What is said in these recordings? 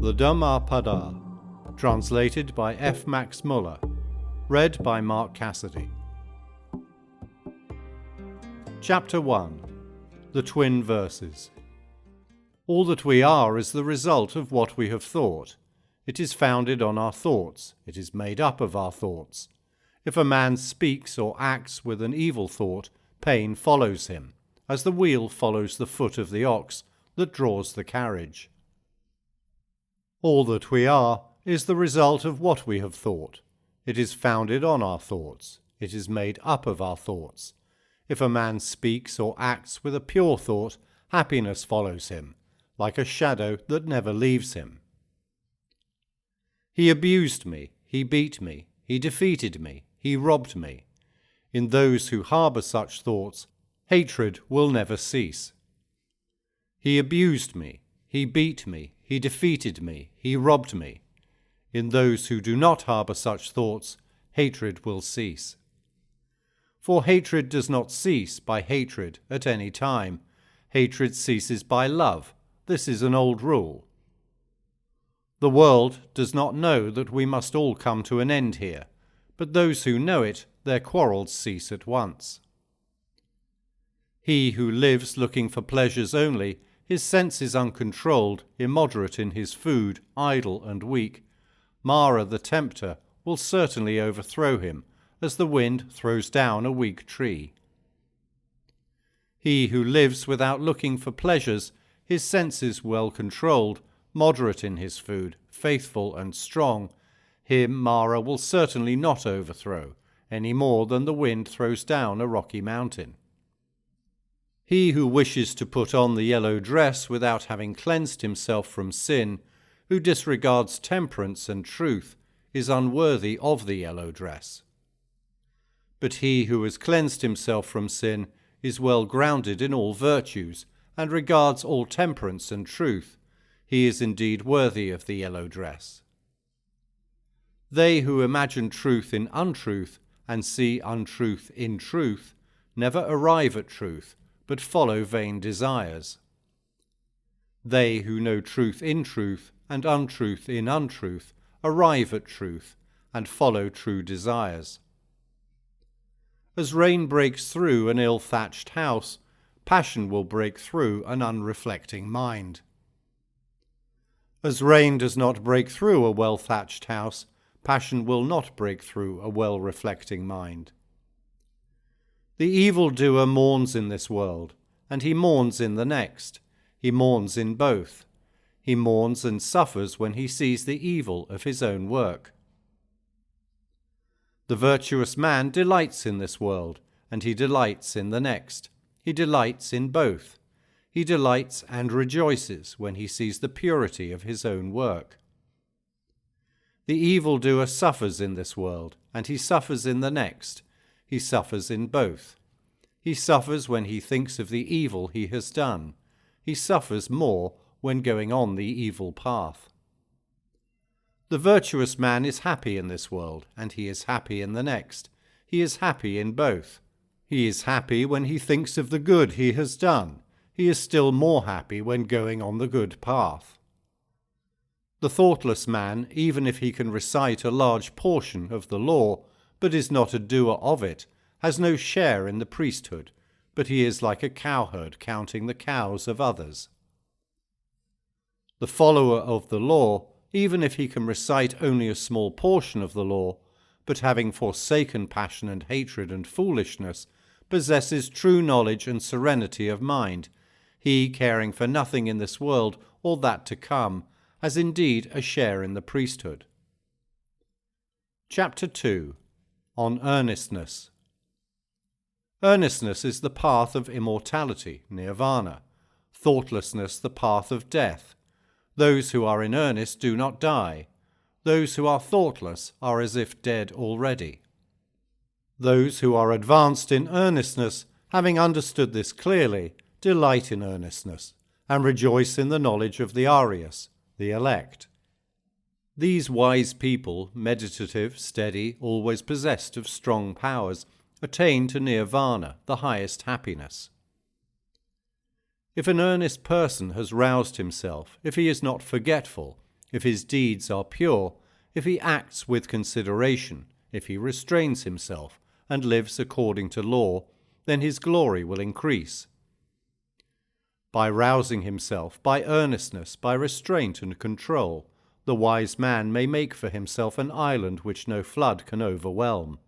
The Dhammapada, translated by F. Max Müller, read by Mark Cassidy. Chapter 1. The Twin Verses. All that we are is the result of what we have thought. It is founded on our thoughts. It is made up of our thoughts. If a man speaks or acts with an evil thought, pain follows him, as the wheel follows the foot of the ox that draws the carriage. All that we are is the result of what we have thought. It is founded on our thoughts. It is made up of our thoughts. If a man speaks or acts with a pure thought, happiness follows him, like a shadow that never leaves him. He abused me, he beat me, he defeated me, he robbed me. In those who harbour such thoughts, hatred will never cease. He abused me, he beat me, he defeated me, he robbed me. In those who do not harbour such thoughts, hatred will cease. For hatred does not cease by hatred at any time. Hatred ceases by love. This is an old rule. The world does not know that we must all come to an end here, but those who know it, their quarrels cease at once. He who lives looking for pleasures only, his senses uncontrolled, immoderate in his food, idle and weak, Mara the tempter will certainly overthrow him, as the wind throws down a weak tree. He who lives without looking for pleasures, his senses well controlled, moderate in his food, faithful and strong, him Mara will certainly not overthrow, any more than the wind throws down a rocky mountain. He who wishes to put on the yellow dress without having cleansed himself from sin, who disregards temperance and truth, is unworthy of the yellow dress. But he who has cleansed himself from sin is well grounded in all virtues, and regards all temperance and truth. He is indeed worthy of the yellow dress. They who imagine truth in untruth, and see untruth in truth, never arrive at truth, but follow vain desires. They who know truth in truth, and untruth in untruth, arrive at truth, and follow true desires. As rain breaks through an ill-thatched house, passion will break through an unreflecting mind. As rain does not break through a well-thatched house, passion will not break through a well-reflecting mind. The evildoer mourns in this world, and he mourns in the next. He mourns in both. He mourns and suffers when he sees the evil of his own work. The virtuous man delights in this world, and he delights in the next. He delights in both. He delights and rejoices when he sees the purity of his own work. The evildoer suffers in this world, and he suffers in the next. He suffers in both. He suffers when he thinks of the evil he has done. He suffers more when going on the evil path. The virtuous man is happy in this world, and he is happy in the next. He is happy in both. He is happy when he thinks of the good he has done. He is still more happy when going on the good path. The thoughtless man, even if he can recite a large portion of the law, but is not a doer of it, has no share in the priesthood, but he is like a cowherd counting the cows of others. The follower of the law, even if he can recite only a small portion of the law, but having forsaken passion and hatred and foolishness, possesses true knowledge and serenity of mind. He, caring for nothing in this world or that to come, has indeed a share in the priesthood. Chapter 2. On Earnestness. Earnestness is the path of immortality, nirvana; thoughtlessness the path of death. Those who are in earnest do not die. Those who are thoughtless are as if dead already. Those who are advanced in earnestness, having understood this clearly, delight in earnestness, and rejoice in the knowledge of the Arias, the elect. These wise people, meditative, steady, always possessed of strong powers, attain to nirvana, the highest happiness. If an earnest person has roused himself, if he is not forgetful, if his deeds are pure, if he acts with consideration, if he restrains himself and lives according to law, then his glory will increase. By rousing himself, by earnestness, by restraint and control, the wise man may make for himself an island which no flood can overwhelm.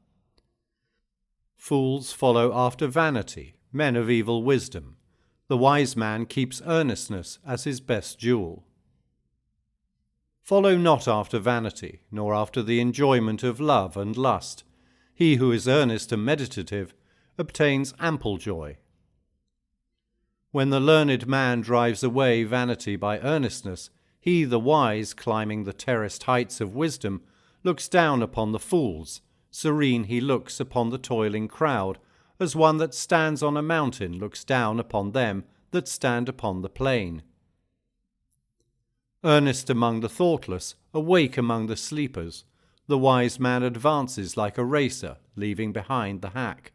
Fools follow after vanity, men of evil wisdom. The wise man keeps earnestness as his best jewel. Follow not after vanity, nor after the enjoyment of love and lust. He who is earnest and meditative obtains ample joy. When the learned man drives away vanity by earnestness, he, the wise, climbing the terraced heights of wisdom, looks down upon the fools. Serene he looks upon the toiling crowd, as one that stands on a mountain looks down upon them that stand upon the plain. Earnest among the thoughtless, awake among the sleepers, the wise man advances like a racer, leaving behind the hack.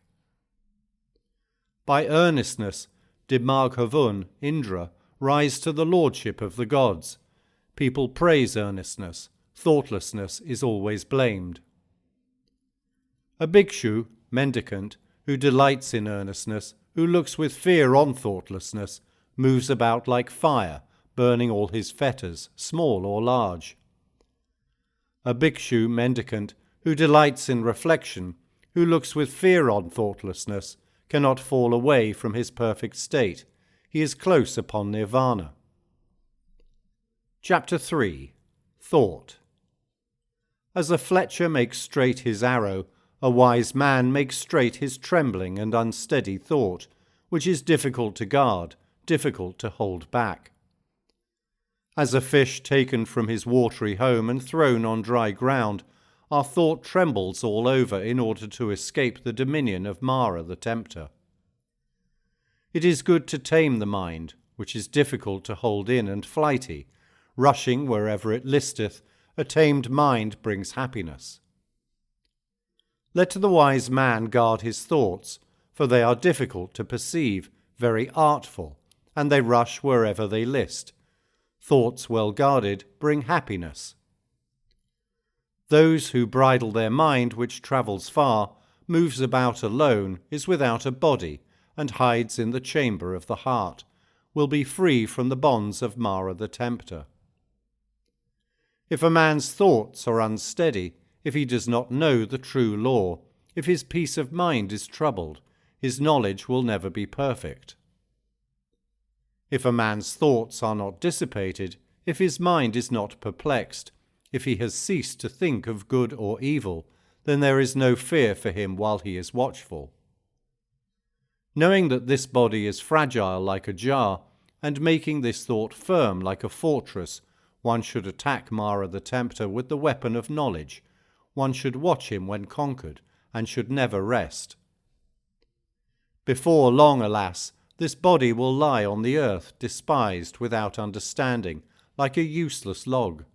By earnestness did Maghavun, Indra, rise to the lordship of the gods. People praise earnestness. Thoughtlessness is always blamed. A Bhikshu, Mendicant, who delights in earnestness, who looks with fear on thoughtlessness, moves about like fire, burning all his fetters, small or large. A Bhikshu, Mendicant, who delights in reflection, who looks with fear on thoughtlessness, cannot fall away from his perfect state. He is close upon nirvana. Chapter 3. Thought. As a fletcher makes straight his arrow, a wise man makes straight his trembling and unsteady thought, which is difficult to guard, difficult to hold back. As a fish taken from his watery home and thrown on dry ground, our thought trembles all over in order to escape the dominion of Mara the tempter. It is good to tame the mind, which is difficult to hold in and flighty. Rushing wherever it listeth, a tamed mind brings happiness. Let the wise man guard his thoughts, for they are difficult to perceive, very artful, and they rush wherever they list. Thoughts well guarded bring happiness. Those who bridle their mind which travels far, moves about alone, is without a body, and hides in the chamber of the heart, will be free from the bonds of Mara the tempter. If a man's thoughts are unsteady, if he does not know the true law, if his peace of mind is troubled, his knowledge will never be perfect. If a man's thoughts are not dissipated, if his mind is not perplexed, if he has ceased to think of good or evil, then there is no fear for him while he is watchful. Knowing that this body is fragile like a jar, and making this thought firm like a fortress, one should attack Mara the tempter with the weapon of knowledge. One should watch him when conquered, and should never rest. Before long, alas, this body will lie on the earth, despised, without understanding, like a useless log.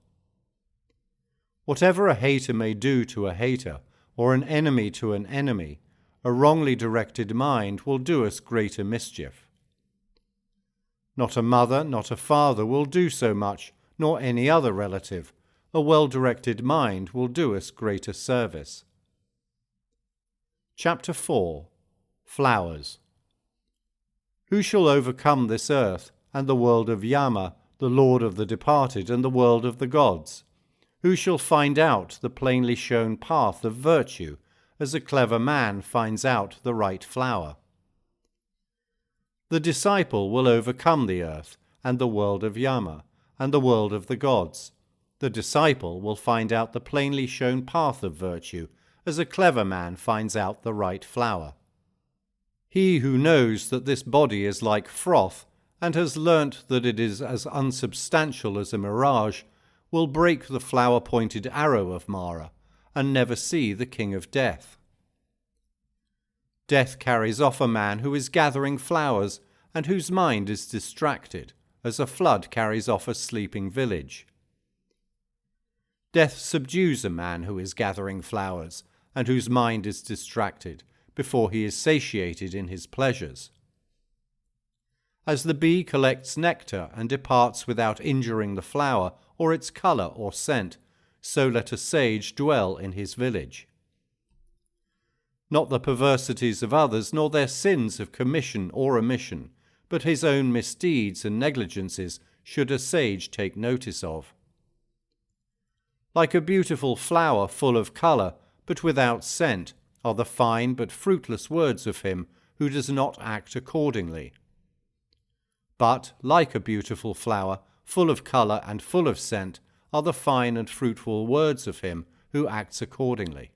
Whatever a hater may do to a hater, or an enemy to an enemy, a wrongly directed mind will do us greater mischief. Not a mother, not a father will do so much, nor any other relative. A well-directed mind will do us greater service. Chapter 4. Flowers. Who shall overcome this earth, and the world of Yama, the lord of the departed, and the world of the gods? Who shall find out the plainly shown path of virtue, as a clever man finds out the right flower? The disciple will overcome the earth, and the world of Yama, and the world of the gods. The disciple will find out the plainly shown path of virtue, as a clever man finds out the right flower. He who knows that this body is like froth, and has learnt that it is as unsubstantial as a mirage, will break the flower-pointed arrow of Mara, and never see the king of death. Death carries off a man who is gathering flowers, and whose mind is distracted, as a flood carries off a sleeping village. Death subdues a man who is gathering flowers, and whose mind is distracted, before he is satiated in his pleasures. As the bee collects nectar and departs without injuring the flower or its colour or scent, so let a sage dwell in his village. Not the perversities of others, nor their sins of commission or omission, but his own misdeeds and negligences should a sage take notice of. Like a beautiful flower full of colour, but without scent, are the fine but fruitless words of him who does not act accordingly. But, like a beautiful flower, full of colour and full of scent, are the fine and fruitful words of him who acts accordingly.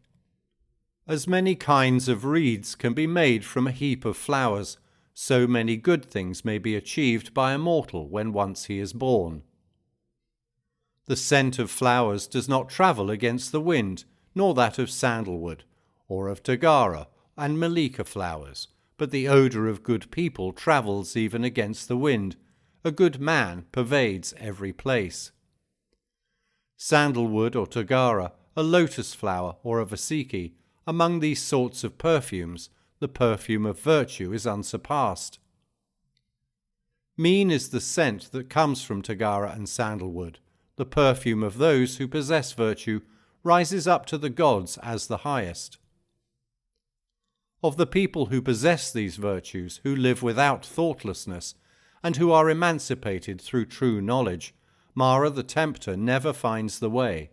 As many kinds of reeds can be made from a heap of flowers, so many good things may be achieved by a mortal when once he is born. The scent of flowers does not travel against the wind, nor that of sandalwood, or of tagara and malika flowers, but the odour of good people travels even against the wind. A good man pervades every place. Sandalwood or tagara, a lotus flower or a vasiki, among these sorts of perfumes, the perfume of virtue is unsurpassed. Mean is the scent that comes from tagara and sandalwood. The perfume of those who possess virtue rises up to the gods as the highest. Of the people who possess these virtues, who live without thoughtlessness, and who are emancipated through true knowledge, Mara the tempter never finds the way.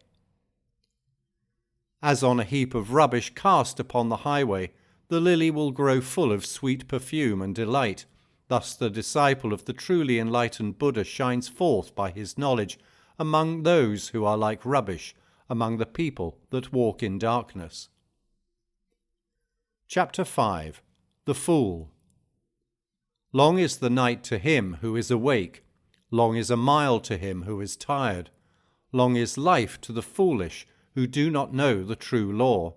As on a heap of rubbish cast upon the highway, the lily will grow full of sweet perfume and delight. Thus the disciple of the truly enlightened Buddha shines forth by his knowledge among those who are like rubbish, among the people that walk in darkness. Chapter 5. The Fool. Long is the night to him who is awake, long is a mile to him who is tired, long is life to the foolish who do not know the true law.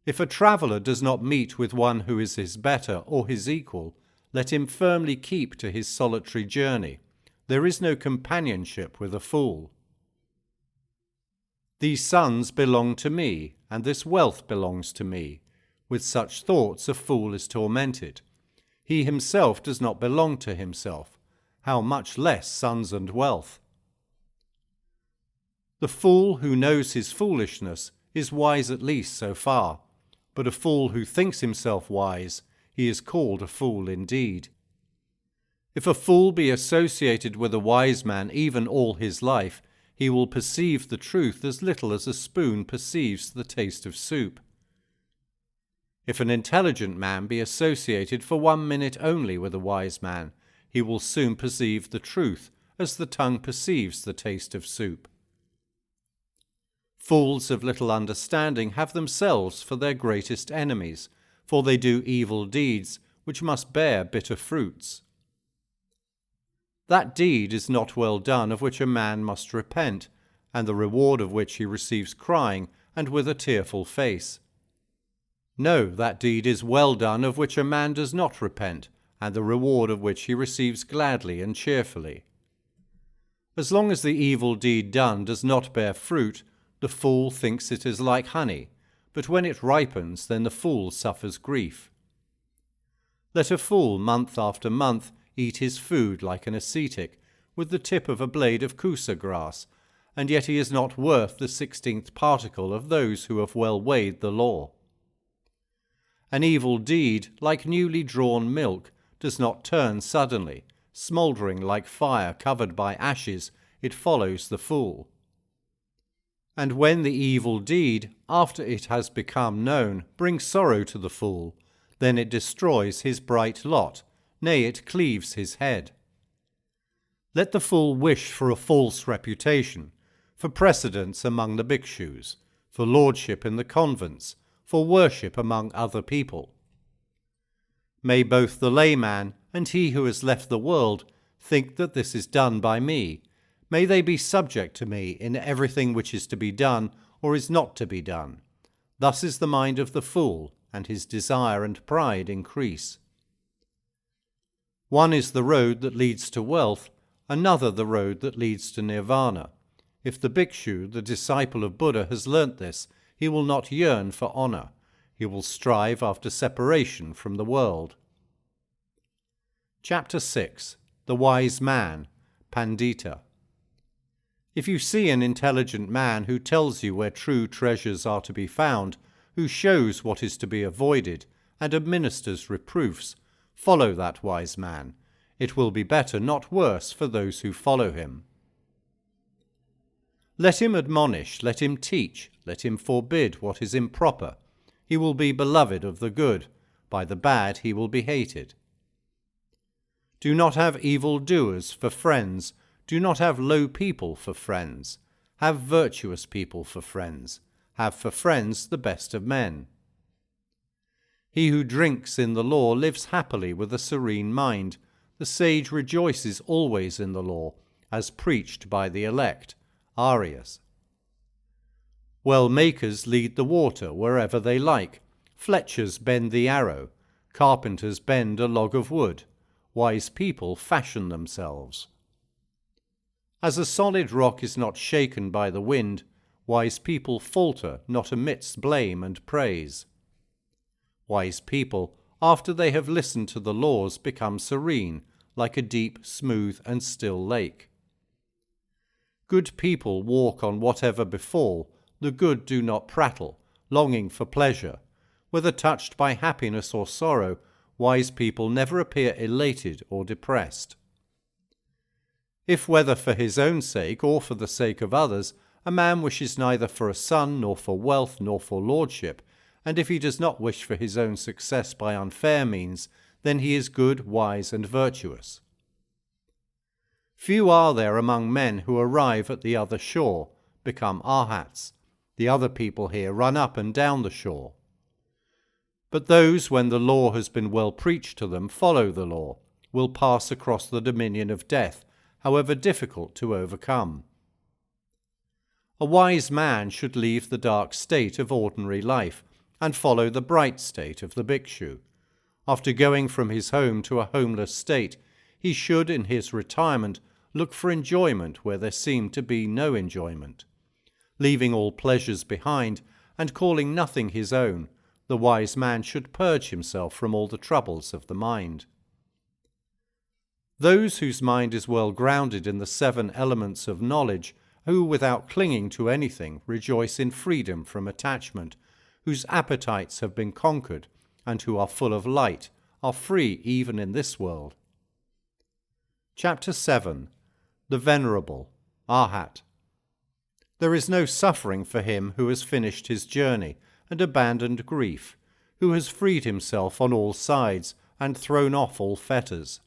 If a traveller does not meet with one who is his better or his equal, let him firmly keep to his solitary journey. There is no companionship with a fool. These sons belong to me, and this wealth belongs to me. With such thoughts a fool is tormented. He himself does not belong to himself. How much less sons and wealth? The fool who knows his foolishness is wise at least so far, but a fool who thinks himself wise, he is called a fool indeed. If a fool be associated with a wise man even all his life, he will perceive the truth as little as a spoon perceives the taste of soup. If an intelligent man be associated for 1 minute only with a wise man, he will soon perceive the truth as the tongue perceives the taste of soup. Fools of little understanding have themselves for their greatest enemies, for they do evil deeds which must bear bitter fruits. That deed is not well done of which a man must repent, and the reward of which he receives crying and with a tearful face. No, that deed is well done of which a man does not repent, and the reward of which he receives gladly and cheerfully. As long as the evil deed done does not bear fruit, the fool thinks it is like honey, but when it ripens, then the fool suffers grief. Let a fool month after month eat his food like an ascetic, with the tip of a blade of kusa grass, and yet he is not worth the 16th particle of those who have well weighed the law. An evil deed, like newly drawn milk, does not turn suddenly. Smouldering like fire covered by ashes, it follows the fool. And when the evil deed, after it has become known, brings sorrow to the fool, then it destroys his bright lot, nay, it cleaves his head. Let the fool wish for a false reputation, for precedence among the Bhikshus, for lordship in the convents, for worship among other people. May both the layman and he who has left the world think that this is done by me. May they be subject to me in everything which is to be done or is not to be done. Thus is the mind of the fool, and his desire and pride increase. One is the road that leads to wealth, another the road that leads to nirvana. If the Bhikshu, the disciple of Buddha, has learnt this, he will not yearn for honour. He will strive after separation from the world. Chapter 6. The Wise Man, Pandita. If you see an intelligent man who tells you where true treasures are to be found, who shows what is to be avoided, and administers reproofs, follow that wise man. It will be better, not worse, for those who follow him. Let him admonish, let him teach, let him forbid what is improper. He will be beloved of the good, by the bad he will be hated. Do not have evil doers for friends, do not have low people for friends. Have virtuous people for friends, have for friends the best of men. He who drinks in the law lives happily with a serene mind. The sage rejoices always in the law, as preached by the elect. Arias. Well makers lead the water wherever they like. Fletchers bend the arrow. Carpenters bend a log of wood. Wise people fashion themselves. As a solid rock is not shaken by the wind, wise people falter not amidst blame and praise. Wise people, after they have listened to the laws, become serene, like a deep, smooth, and still lake. Good people walk on whatever befall, the good do not prattle, longing for pleasure. Whether touched by happiness or sorrow, wise people never appear elated or depressed. If whether for his own sake or for the sake of others, a man wishes neither for a son nor for wealth nor for lordship, and if he does not wish for his own success by unfair means, then he is good, wise, and virtuous. Few are there among men who arrive at the other shore, become Arhats. The other people here run up and down the shore. But those, when the law has been well preached to them, follow the law, will pass across the dominion of death, however difficult to overcome. A wise man should leave the dark state of ordinary life and follow the bright state of the Bhikshu. After going from his home to a homeless state, he should, in his retirement, look for enjoyment where there seemed to be no enjoyment. Leaving all pleasures behind and calling nothing his own, the wise man should purge himself from all the troubles of the mind. Those whose mind is well grounded in the 7 elements of knowledge, who without clinging to anything rejoice in freedom from attachment, whose appetites have been conquered, and who are full of light, are free even in this world. Chapter 7. The Venerable, Arhat. There is no suffering for him who has finished his journey and abandoned grief, who has freed himself on all sides and thrown off all fetters.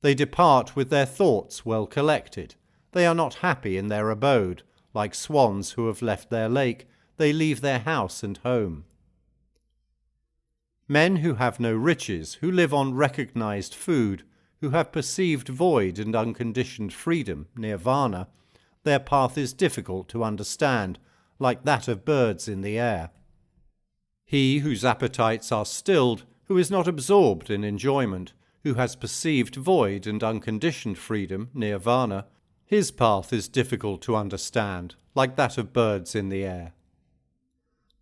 They depart with their thoughts well collected. They are not happy in their abode. Like swans who have left their lake, they leave their house and home. Men who have no riches, who live on recognized food, who have perceived void and unconditioned freedom, nirvana, their path is difficult to understand, like that of birds in the air. He whose appetites are stilled, who is not absorbed in enjoyment, who has perceived void and unconditioned freedom, nirvana, his path is difficult to understand, like that of birds in the air.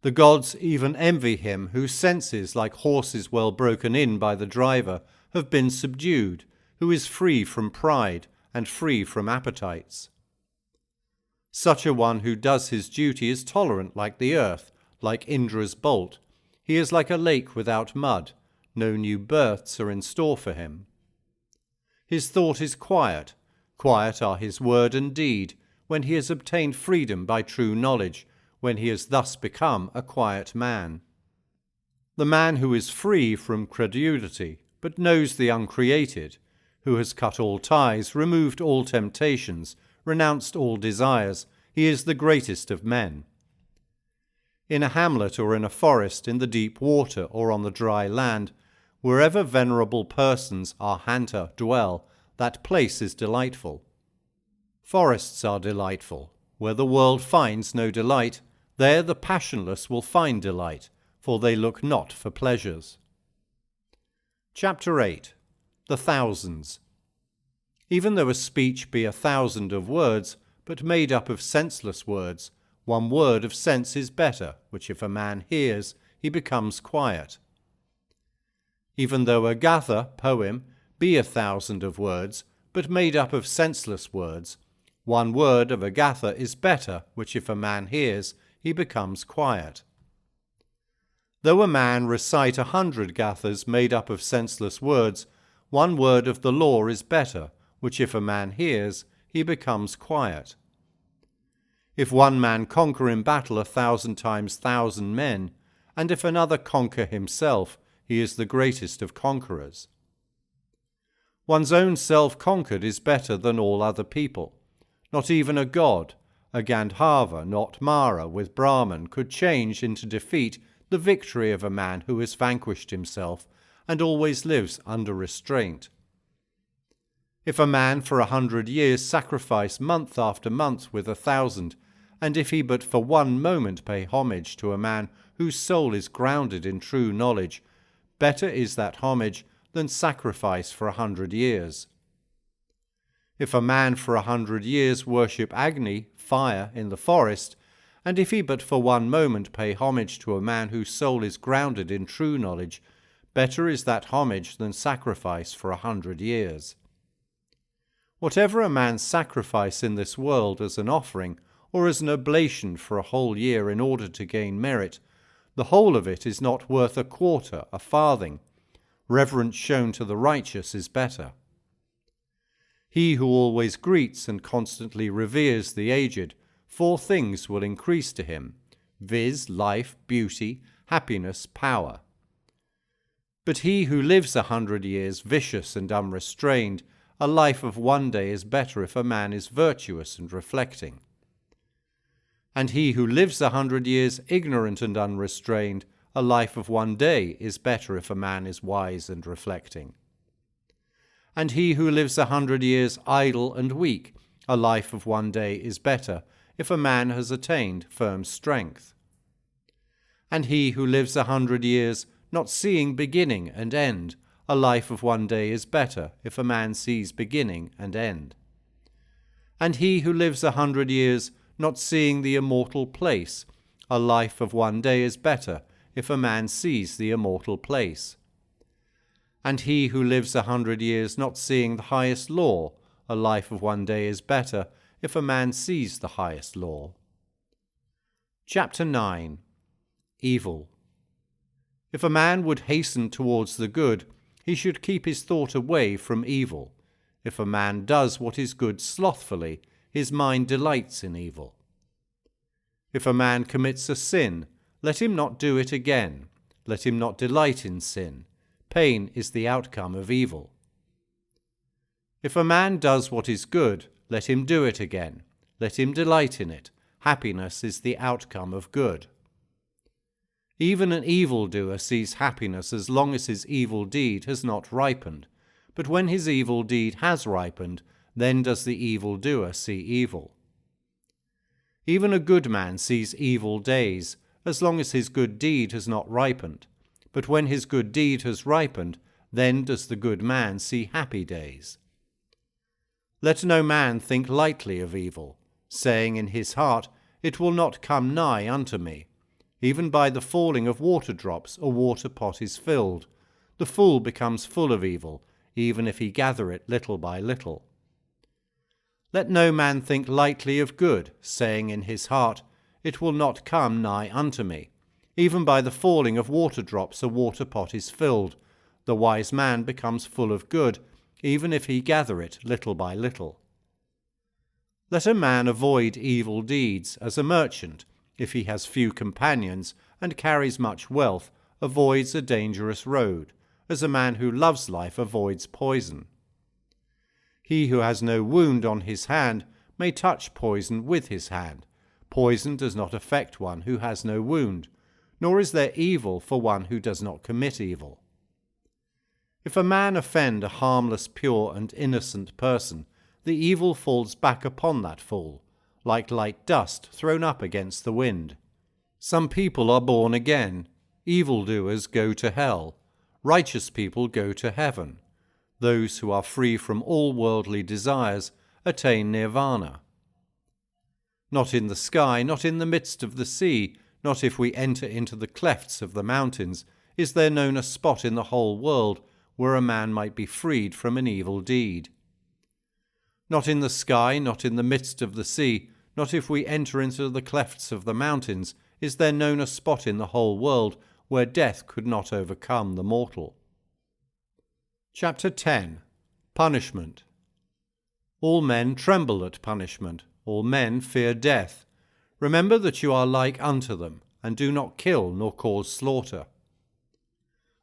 The gods even envy him whose senses, like horses well broken in by the driver, have been subdued, who is free from pride and free from appetites. Such a one who does his duty is tolerant like the earth, like Indra's bolt. He is like a lake without mud. No new births are in store for him. His thought is quiet. Quiet are his word and deed, when he has obtained freedom by true knowledge, when he has thus become a quiet man. The man who is free from credulity, but knows the uncreated, who has cut all ties, removed all temptations, renounced all desires, he is the greatest of men. In a hamlet or in a forest, in the deep water or on the dry land, wherever venerable persons, Arhanta, dwell, that place is delightful. Forests are delightful. Where the world finds no delight, there the passionless will find delight, for they look not for pleasures. Chapter 8. The Thousands. Even though a speech be 1,000 of words, but made up of senseless words, one word of sense is better, which if a man hears, he becomes quiet. Even though a gatha, poem, be 1,000 of words, but made up of senseless words, one word of a gatha is better, which if a man hears, he becomes quiet. Though a man recite 100 gathas made up of senseless words, one word of the law is better, which if a man hears, he becomes quiet. If one man conquer in battle 1,000 times 1,000 men, and if another conquer himself, he is the greatest of conquerors. One's own self conquered is better than all other people. Not even a god, a Gandharva, not Mara, with Brahman, could change into defeat the victory of a man who has vanquished himself and always lives under restraint. If a man for 100 years sacrifice month after month with 1,000, and if he but for one moment pay homage to a man whose soul is grounded in true knowledge, better is that homage than sacrifice for 100 years. If a man for 100 years worship Agni, fire, in the forest, and if he but for one moment pay homage to a man whose soul is grounded in true knowledge, better is that homage than sacrifice for 100 years. Whatever a man sacrifice in this world as an offering, or as an oblation for a whole year in order to gain merit, the whole of it is not worth a quarter, a farthing. Reverence shown to the righteous is better. He who always greets and constantly reveres the aged, 4 things will increase to him, viz., life, beauty, happiness, power. But he who lives 100 years vicious and unrestrained, a life of one day is better if a man is virtuous and reflecting. And he who lives 100 years ignorant and unrestrained, a life of one day is better if a man is wise and reflecting. And he who lives 100 years idle and weak, a life of one day is better if a man has attained firm strength. And he who lives 100 years not seeing beginning and end, a life of one day is better if a man sees beginning and end. And he who lives 100 years not seeing the immortal place, a life of one day is better if a man sees the immortal place. And he who lives 100 years not seeing the highest law, a life of one day is better if a man sees the highest law. Chapter 9. Evil. If a man would hasten towards the good, he should keep his thought away from evil. If a man does what is good slothfully, his mind delights in evil. If a man commits a sin, let him not do it again. Let him not delight in sin. Pain is the outcome of evil. If a man does what is good, let him do it again. Let him delight in it. Happiness is the outcome of good. Even an evildoer sees happiness as long as his evil deed has not ripened, but when his evil deed has ripened, then does the evildoer see evil. Even a good man sees evil days, as long as his good deed has not ripened, but when his good deed has ripened, then does the good man see happy days. Let no man think lightly of evil, saying in his heart, "It will not come nigh unto me." Even by the falling of water drops a water pot is filled. The fool becomes full of evil, even if he gather it little by little. Let no man think lightly of good, saying in his heart, "It will not come nigh unto me." Even by the falling of water drops a water pot is filled. The wise man becomes full of good, even if he gather it little by little. Let a man avoid evil deeds, as a merchant, if he has few companions and carries much wealth, avoids a dangerous road, as a man who loves life avoids poison. He who has no wound on his hand may touch poison with his hand. Poison does not affect one who has no wound, nor is there evil for one who does not commit evil. If a man offend a harmless, pure, and innocent person, the evil falls back upon that fool, like light dust thrown up against the wind. Some people are born again. Evildoers go to hell. Righteous people go to heaven. Those who are free from all worldly desires attain nirvana. Not in the sky, not in the midst of the sea, not if we enter into the clefts of the mountains, is there known a spot in the whole world where a man might be freed from an evil deed. Not in the sky, not in the midst of the sea, not if we enter into the clefts of the mountains, is there known a spot in the whole world where death could not overcome the mortal. Chapter 10. Punishment. All men tremble at punishment, all men fear death. Remember that you are like unto them, and do not kill nor cause slaughter.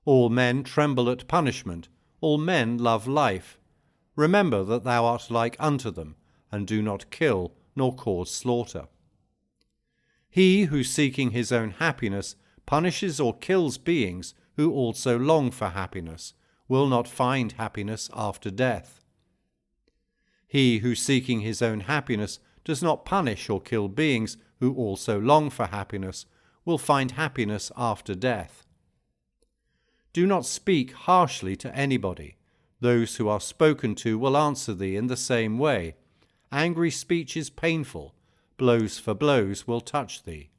All men tremble at punishment, all men love life. Remember that thou art like unto them, and do not kill nor cause slaughter. He who, seeking his own happiness, punishes or kills beings who also long for happiness, will not find happiness after death. He who, seeking his own happiness, does not punish or kill beings who also long for happiness, will find happiness after death. Do not speak harshly to anybody. Those who are spoken to will answer thee in the same way. Angry speech is painful. Blows for blows will touch thee.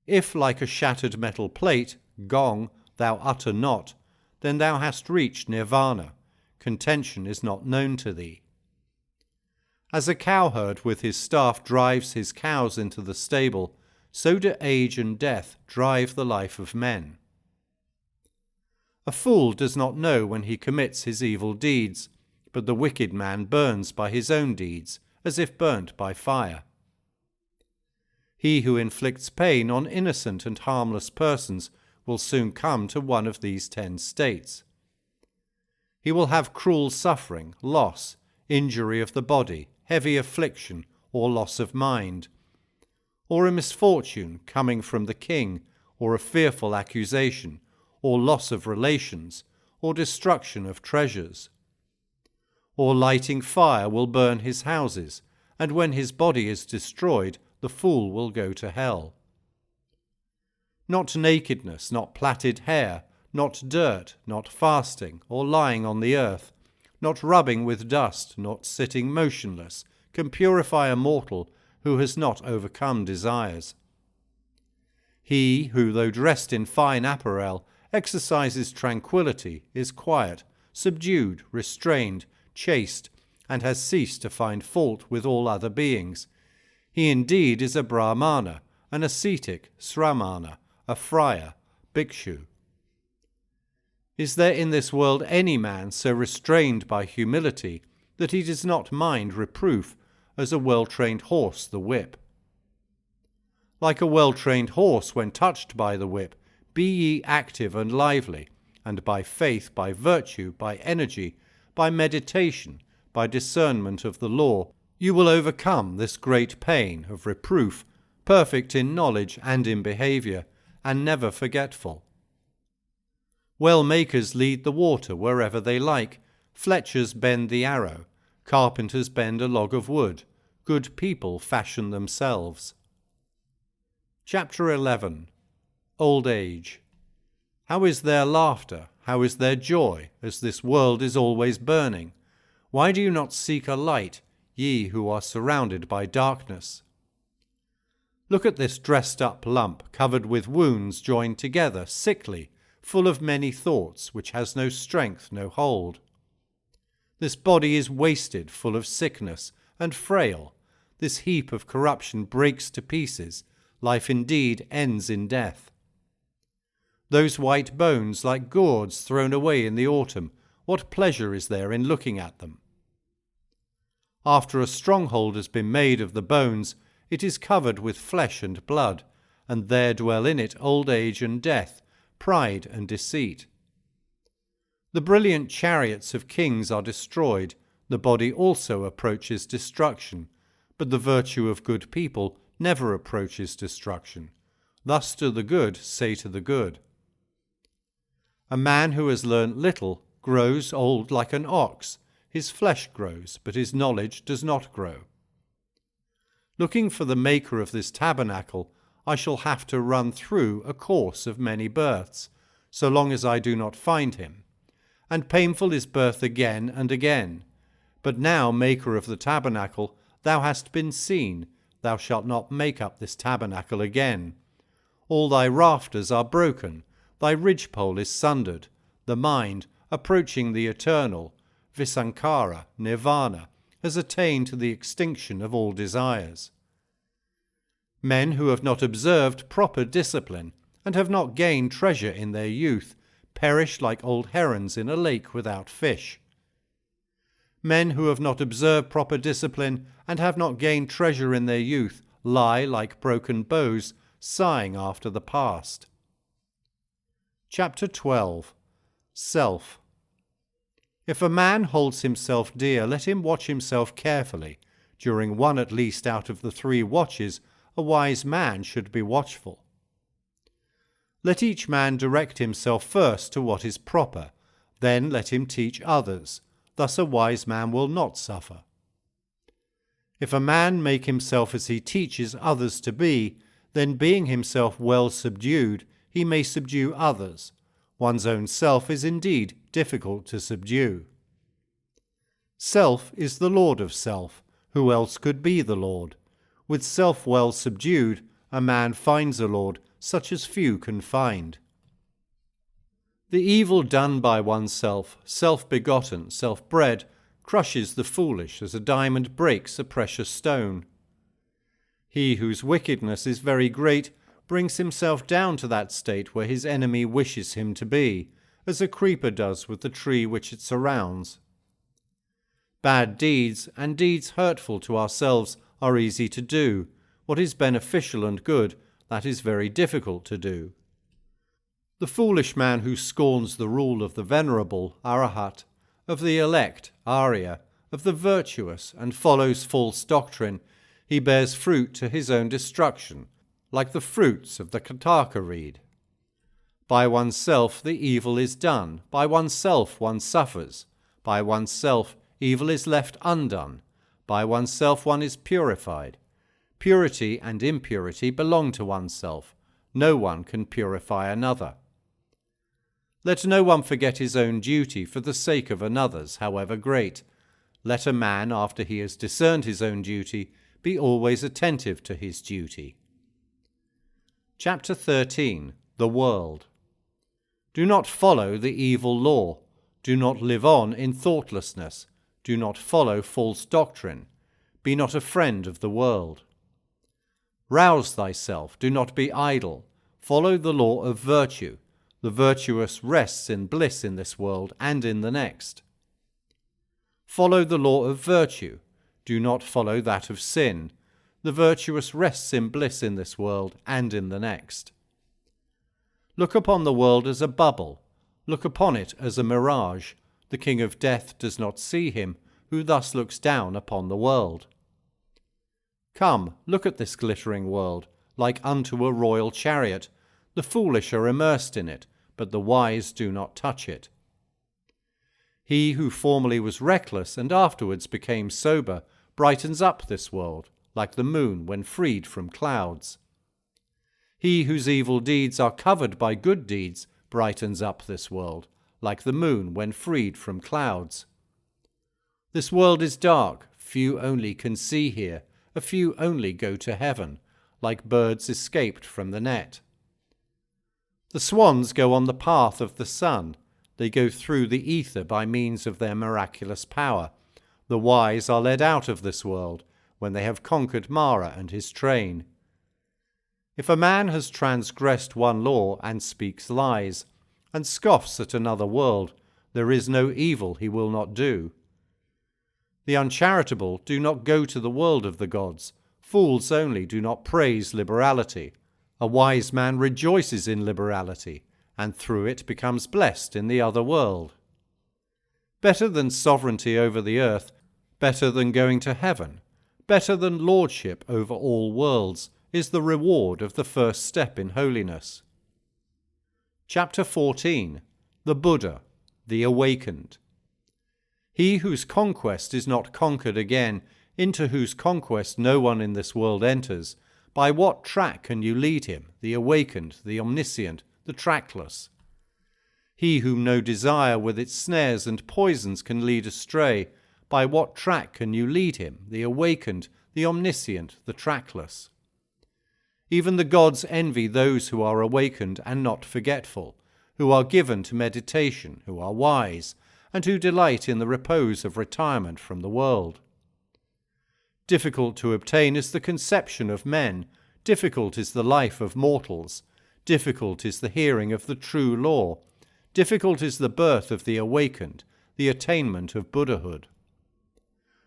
If, like a shattered metal plate, gong, thou utter not, then thou hast reached nirvana. Contention is not known to thee. As a cowherd with his staff drives his cows into the stable, so do age and death drive the life of men. A fool does not know when he commits his evil deeds, but the wicked man burns by his own deeds, as if burnt by fire. He who inflicts pain on innocent and harmless persons will soon come to one of these 10 states. He will have cruel suffering, loss, injury of the body, heavy affliction, or loss of mind, or a misfortune coming from the king, or a fearful accusation, or loss of relations, or destruction of treasures. Or lighting fire will burn his houses, and when his body is destroyed, the fool will go to hell. Not nakedness, not plaited hair, not dirt, not fasting, or lying on the earth, not rubbing with dust, not sitting motionless, can purify a mortal who has not overcome desires. He who, though dressed in fine apparel, exercises tranquillity, is quiet, subdued, restrained, chaste, and has ceased to find fault with all other beings. He indeed is a Brahmana, an ascetic, Sramana, a friar, Bhikshu. Is there in this world any man so restrained by humility that he does not mind reproof as a well-trained horse the whip? Like a well-trained horse when touched by the whip, be ye active and lively, and by faith, by virtue, by energy, by meditation, by discernment of the law, you will overcome this great pain of reproof, perfect in knowledge and in behaviour, and never forgetful. Well makers lead the water wherever they like, fletchers bend the arrow, carpenters bend a log of wood, good people fashion themselves. Chapter 11. Old Age. How is there laughter, how is there joy, as this world is always burning? Why do you not seek a light, ye who are surrounded by darkness? Look at this dressed-up lump, covered with wounds joined together, sickly, full of many thoughts, which has no strength, no hold. This body is wasted, full of sickness, and frail. This heap of corruption breaks to pieces. Life indeed ends in death. Those white bones, like gourds thrown away in the autumn, what pleasure is there in looking at them? After a stronghold has been made of the bones, it is covered with flesh and blood, and there dwell in it old age and death, pride and deceit. The brilliant chariots of kings are destroyed, the body also approaches destruction, but the virtue of good people never approaches destruction. Thus do the good say to the good. A man who has learnt little grows old like an ox. His flesh grows, but his knowledge does not grow. Looking for the maker of this tabernacle, I shall have to run through a course of many births, so long as I do not find him. And painful is birth again and again. But now, maker of the tabernacle, thou hast been seen, thou shalt not make up this tabernacle again. All thy rafters are broken, thy ridgepole is sundered, the mind, approaching the eternal, visankhara, nirvana, has attained to the extinction of all desires. Men who have not observed proper discipline, and have not gained treasure in their youth, perish like old herons in a lake without fish. Men who have not observed proper discipline, and have not gained treasure in their youth, lie like broken bows, sighing after the past. Chapter 12. Self. If a man holds himself dear, let him watch himself carefully. During one at least out of the 3 watches, a wise man should be watchful. Let each man direct himself first to what is proper, then let him teach others. Thus a wise man will not suffer. If a man make himself as he teaches others to be, then being himself well subdued, he may subdue others. One's own self is indeed difficult to subdue. Self is the lord of self. Who else could be the lord? With self well subdued, a man finds a lord, such as few can find. The evil done by oneself, self-begotten, self-bred, crushes the foolish as a diamond breaks a precious stone. He whose wickedness is very great brings himself down to that state where his enemy wishes him to be, as a creeper does with the tree which it surrounds. Bad deeds, and deeds hurtful to ourselves, are easy to do. What is beneficial and good, that is very difficult to do. The foolish man who scorns the rule of the Venerable, Arhat, of the elect, Arya, of the virtuous, and follows false doctrine, he bears fruit to his own destruction, like the fruits of the Kataka reed. By oneself the evil is done, by oneself one suffers, by oneself evil is left undone, by oneself one is purified. Purity and impurity belong to oneself. No one can purify another. Let no one forget his own duty for the sake of another's, however great. Let a man, after he has discerned his own duty, be always attentive to his duty. Chapter 13. The World. Do not follow the evil law. Do not live on in thoughtlessness. Do not follow false doctrine. Be not a friend of the world. Rouse thyself. Do not be idle. Follow the law of virtue. The virtuous rests in bliss in this world and in the next. Follow the law of virtue. Do not follow that of sin. The virtuous rests in bliss in this world and in the next. Look upon the world as a bubble. Look upon it as a mirage. The king of death does not see him, who thus looks down upon the world. Come, look at this glittering world, like unto a royal chariot. The foolish are immersed in it, but the wise do not touch it. He who formerly was reckless and afterwards became sober brightens up this world, like the moon when freed from clouds. He whose evil deeds are covered by good deeds brightens up this world, like the moon when freed from clouds. This world is dark, few only can see here, a few only go to heaven, like birds escaped from the net. The swans go on the path of the sun. They go through the ether by means of their miraculous power. The wise are led out of this world when they have conquered Mara and his train. If a man has transgressed one law and speaks lies, and scoffs at another world, there is no evil he will not do. The uncharitable do not go to the world of the gods. Fools only do not praise liberality. A wise man rejoices in liberality, and through it becomes blessed in the other world. Better than sovereignty over the earth, better than going to heaven, better than lordship over all worlds, is the reward of the first step in holiness. Chapter 14. The Buddha, the Awakened. He whose conquest is not conquered again, into whose conquest no one in this world enters, by what track can you lead him, the awakened, the omniscient, the trackless? He whom no desire with its snares and poisons can lead astray, by what track can you lead him, the awakened, the omniscient, the trackless? Even the gods envy those who are awakened and not forgetful. who are given to meditation, who are wise, and who delight in the repose of retirement from the world. Difficult to obtain is the conception of men, difficult is the life of mortals, difficult is the hearing of the true law, difficult is the birth of the awakened, the attainment of Buddhahood.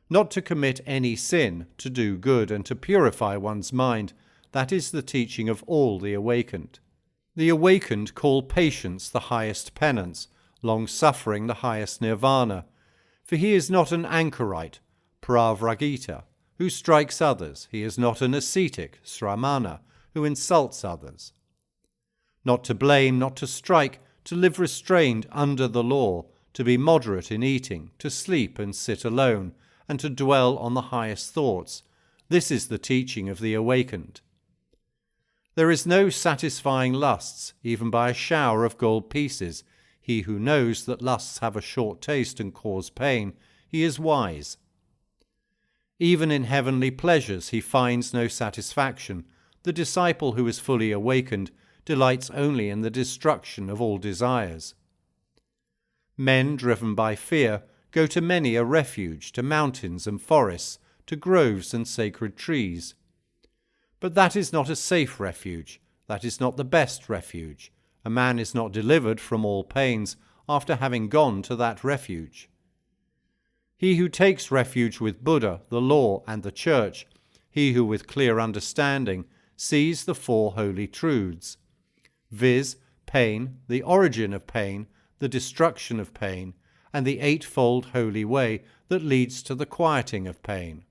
Not to commit any sin, to do good, and to purify one's mind, that is the teaching of all the awakened. The awakened call patience the highest penance, long-suffering the highest nirvana, for he is not an anchorite, pravragita, who strikes others, he is not an ascetic, sramana, who insults others. Not to blame, not to strike, to live restrained under the law, to be moderate in eating, to sleep and sit alone, and to dwell on the highest thoughts. This is the teaching of the awakened. There is no satisfying lusts, even by a shower of gold pieces. He who knows that lusts have a short taste and cause pain, he is wise. Even in heavenly pleasures he finds no satisfaction. The disciple who is fully awakened delights only in the destruction of all desires. Men driven by fear go to many a refuge, to mountains and forests, to groves and sacred trees. But that is not a safe refuge, that is not the best refuge. A man is not delivered from all pains after having gone to that refuge. He who takes refuge with Buddha, the law, and the church, he who with clear understanding sees the four holy truths, viz., pain, the origin of pain, the destruction of pain, and the eightfold holy way that leads to the quieting of pain.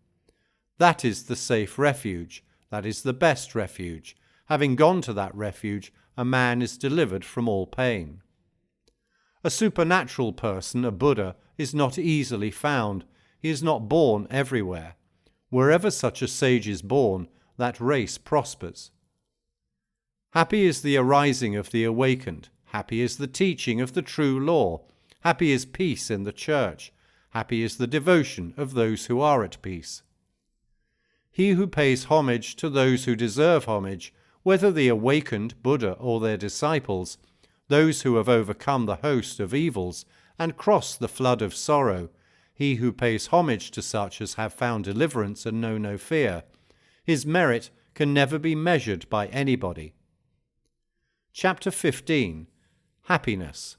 That is the safe refuge, that is the best refuge. Having gone to that refuge, a man is delivered from all pain. A supernatural person, a Buddha, is not easily found. He is not born everywhere. Wherever such a sage is born, that race prospers. Happy is the arising of the awakened. Happy is the teaching of the true law. Happy is peace in the church. Happy is the devotion of those who are at peace. He who pays homage to those who deserve homage, whether the awakened Buddha or their disciples, those who have overcome the host of evils and crossed the flood of sorrow, he who pays homage to such as have found deliverance and know no fear, his merit can never be measured by anybody. Chapter 15. Happiness.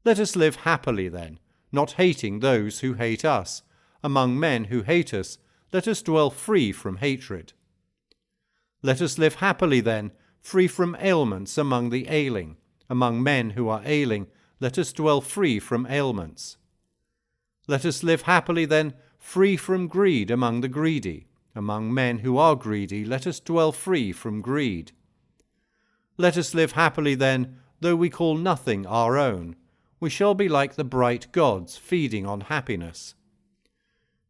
Let us live happily then, not hating those who hate us. Among men who hate us, let us dwell free from hatred. Let us live happily then, free from ailments among the ailing. Among men who are ailing, let us dwell free from ailments. Let us live happily then, free from greed among the greedy. Among men who are greedy, let us dwell free from greed. Let us live happily then, though we call nothing our own. We shall be like the bright gods, feeding on happiness.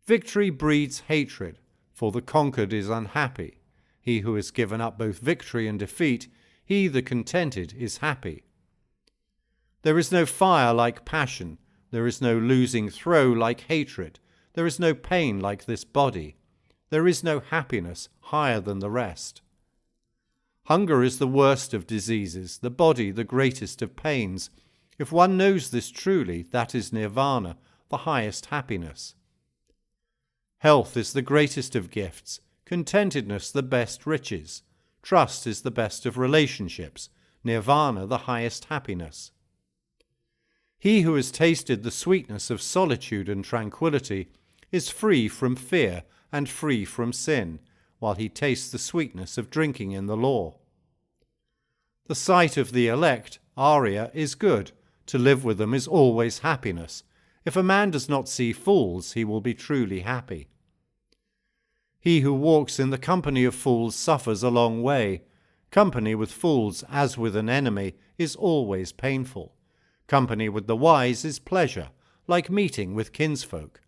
Victory breeds hatred, for the conquered is unhappy. He who has given up both victory and defeat, he the contented is happy. There is no fire like passion, there is no losing throw like hatred, there is no pain like this body, there is no happiness higher than the rest. Hunger is the worst of diseases, the body the greatest of pains. If one knows this truly, that is nirvana, the highest happiness. Health is the greatest of gifts, contentedness the best riches, trust is the best of relationships, nirvana the highest happiness. He who has tasted the sweetness of solitude and tranquillity is free from fear and free from sin, while he tastes the sweetness of drinking in the law. The sight of the elect, Arya, is good. To live with them is always happiness. If a man does not see fools, he will be truly happy. He who walks in the company of fools suffers a long way. Company with fools, as with an enemy, is always painful. Company with the wise is pleasure, like meeting with kinsfolk.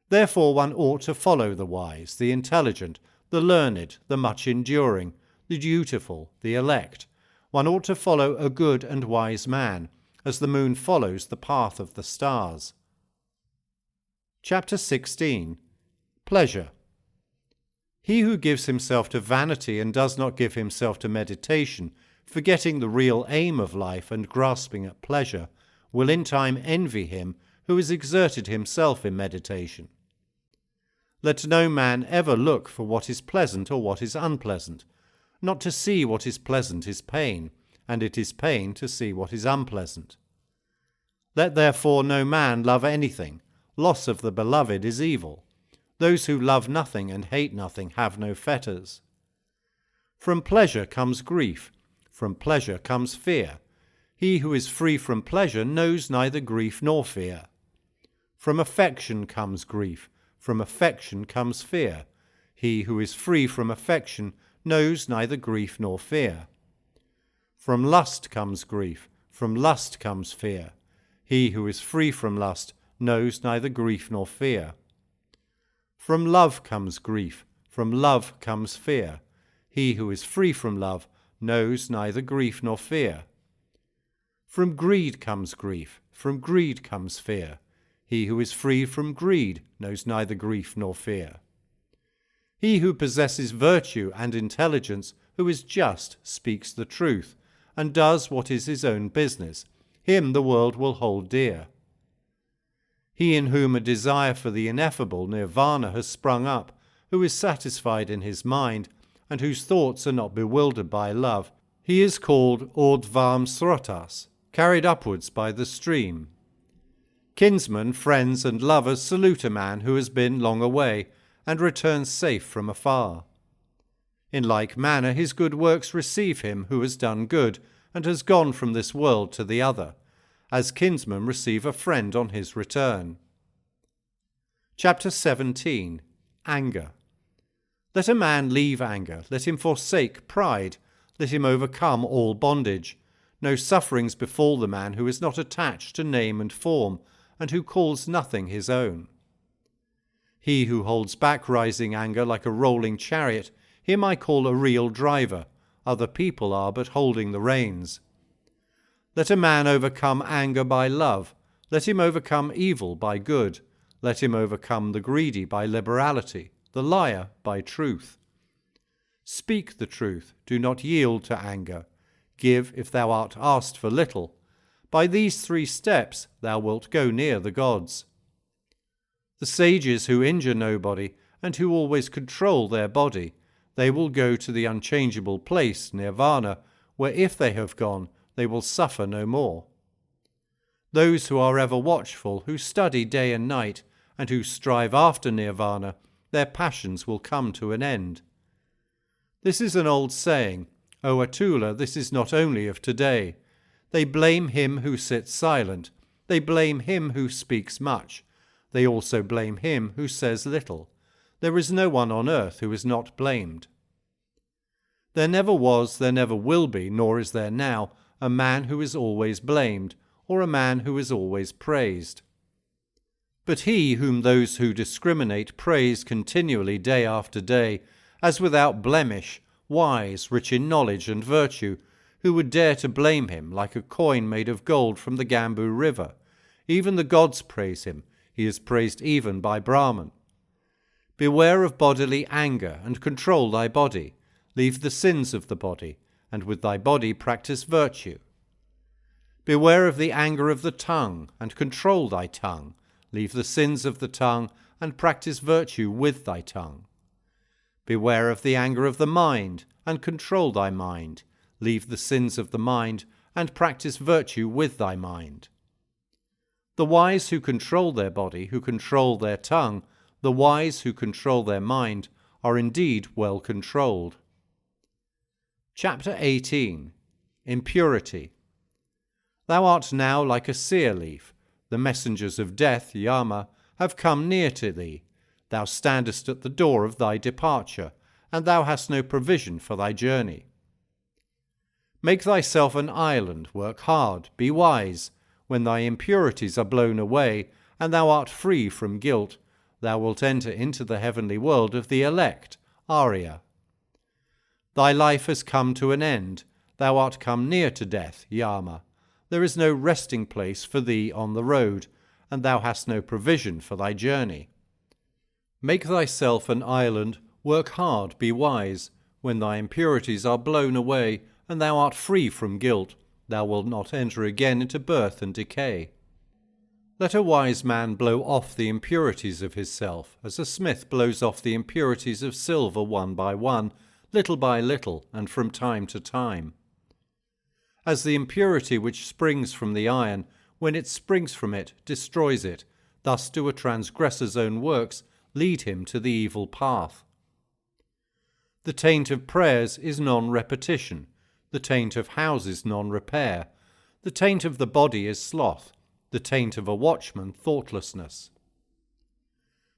Therefore one ought to follow the wise, the intelligent, the learned, the much enduring, the dutiful, the elect. One ought to follow a good and wise man, as the moon follows the path of the stars. Chapter 16. Pleasure. He who gives himself to vanity and does not give himself to meditation forgetting the real aim of life and grasping at pleasure, will in time envy him who has exerted himself in meditation. Let no man ever look for what is pleasant or what is unpleasant. Not to see what is pleasant is pain, and it is pain to see what is unpleasant. Let therefore no man love anything. Loss of the beloved is evil. Those who love nothing and hate nothing have no fetters. From pleasure comes grief. From pleasure comes fear. He who is free from pleasure knows neither grief nor fear. From affection comes grief. From affection comes fear. He who is free from affection knows neither grief nor fear. From lust comes grief. From lust comes fear. He who is free from lust knows neither grief nor fear. From love comes grief. From love comes fear. He who is free from love knows neither grief nor fear. From greed comes grief. From greed comes fear. He who is free from greed knows neither grief nor fear. He who possesses virtue and intelligence, who is just, speaks the truth, and does what is his own business. Him the world will hold dear. He in whom a desire for the ineffable nirvana has sprung up, who is satisfied in his mind, and whose thoughts are not bewildered by love, he is called Urdhvam Srotas, carried upwards by the stream. Kinsmen, friends, and lovers salute a man who has been long away, and returns safe from afar. In like manner his good works receive him who has done good, and has gone from this world to the other, as kinsmen receive a friend on his return. Chapter 17. Anger. Let a man leave anger, let him forsake pride, let him overcome all bondage. No sufferings befall the man who is not attached to name and form, and who calls nothing his own. He who holds back rising anger like a rolling chariot, him I call a real driver. Other people are but holding the reins. Let a man overcome anger by love. Let him overcome evil by good. Let him overcome the greedy by liberality, the liar by truth. Speak the truth, do not yield to anger. Give if thou art asked for little. By these 3 steps thou wilt go near the gods. The sages who injure nobody, and who always control their body, they will go to the unchangeable place, nirvana, where if they have gone, they will suffer no more. Those who are ever watchful, who study day and night, and who strive after nirvana, their passions will come to an end. This is an old saying. O Atula, this is not only of today. They blame him who sits silent. They blame him who speaks much. They also blame him who says little. There is no one on earth who is not blamed. There never was, there never will be, nor is there now, a man who is always blamed, or a man who is always praised. But he whom those who discriminate praise continually day after day, as without blemish, wise, rich in knowledge and virtue, who would dare to blame him like a coin made of gold from the Gambu river? Even the gods praise him. He is praised even by Brahman. Beware of bodily anger, and control thy body. Leave the sins of the body, and with thy body practice virtue. Beware of the anger of the tongue, and control thy tongue. Leave the sins of the tongue, and practice virtue with thy tongue. Beware of the anger of the mind, and control thy mind. Leave the sins of the mind, and practice virtue with thy mind. The wise who control their body, who control their tongue, the wise who control their mind, are indeed well controlled. Chapter 18. Impurity. Thou art now like a sear leaf. The messengers of death, Yama, have come near to thee. Thou standest at the door of thy departure, and thou hast no provision for thy journey. Make thyself an island, work hard, be wise. When thy impurities are blown away, and thou art free from guilt, thou wilt enter into the heavenly world of the elect, Arya. Thy life has come to an end. Thou art come near to death, Yama. There is no resting place for thee on the road, and thou hast no provision for thy journey. Make thyself an island, work hard, be wise. When thy impurities are blown away, and thou art free from guilt. Thou wilt not enter again into birth and decay. Let a wise man blow off the impurities of his self, as a smith blows off the impurities of silver one by one, little by little, and from time to time. As the impurity which springs from the iron, when it springs from it, destroys it, thus do a transgressor's own works lead him to the evil path. The taint of prayers is non-repetition, the taint of houses non-repair, the taint of the body is sloth, the taint of a watchman thoughtlessness.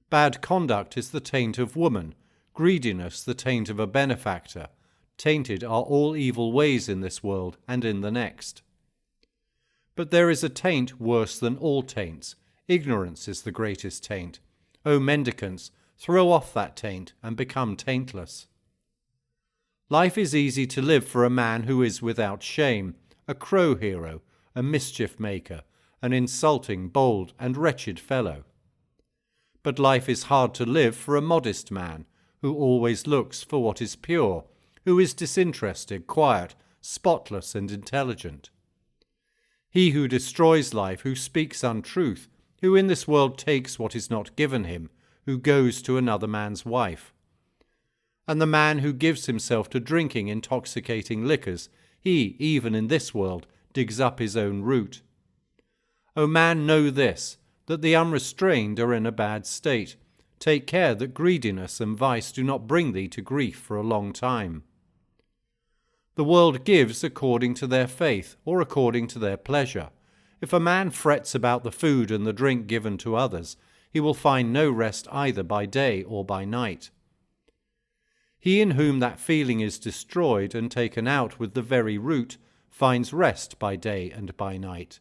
Bad conduct is the taint of woman, greediness the taint of a benefactor. Tainted are all evil ways in this world and in the next. But there is a taint worse than all taints. Ignorance is the greatest taint. O mendicants, throw off that taint and become taintless. Life is easy to live for a man who is without shame, a crow hero, a mischief maker, an insulting, bold, and wretched fellow. But life is hard to live for a modest man, who always looks for what is pure, who is disinterested, quiet, spotless, and intelligent. He who destroys life, who speaks untruth, who in this world takes what is not given him, who goes to another man's wife. And the man who gives himself to drinking intoxicating liquors, he, even in this world, digs up his own root. O man, know this, that the unrestrained are in a bad state. Take care that greediness and vice do not bring thee to grief for a long time. The world gives according to their faith or according to their pleasure. If a man frets about the food and the drink given to others, he will find no rest either by day or by night. He in whom that feeling is destroyed and taken out with the very root finds rest by day and by night.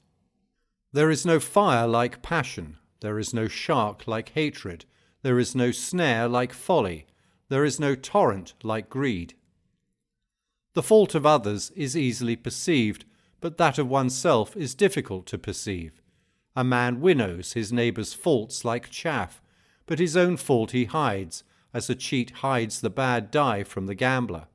There is no fire like passion, there is no shark like hatred, there is no snare like folly, there is no torrent like greed. The fault of others is easily perceived, but that of oneself is difficult to perceive. A man winnows his neighbour's faults like chaff, but his own fault he hides, as a cheat hides the bad die from the gambler.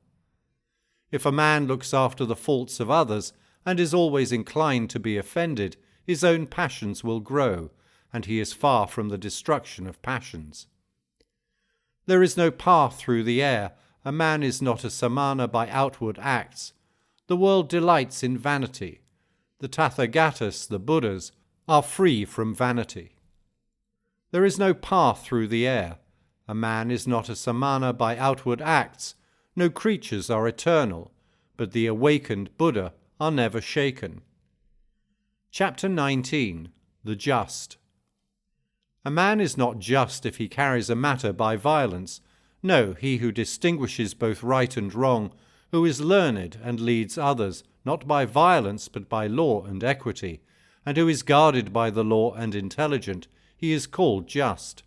If a man looks after the faults of others, and is always inclined to be offended, his own passions will grow, and he is far from the destruction of passions. There is no path through the air. A man is not a samana by outward acts. The world delights in vanity. The Tathagatas, the Buddhas, are free from vanity. There is no path through the air. A man is not a samana by outward acts. No creatures are eternal, but the awakened Buddha are never shaken. Chapter 19. The Just. A man is not just if he carries a matter by violence. No, he who distinguishes both right and wrong, who is learned and leads others, not by violence but by law and equity, and who is guarded by the law and intelligent, he is called just.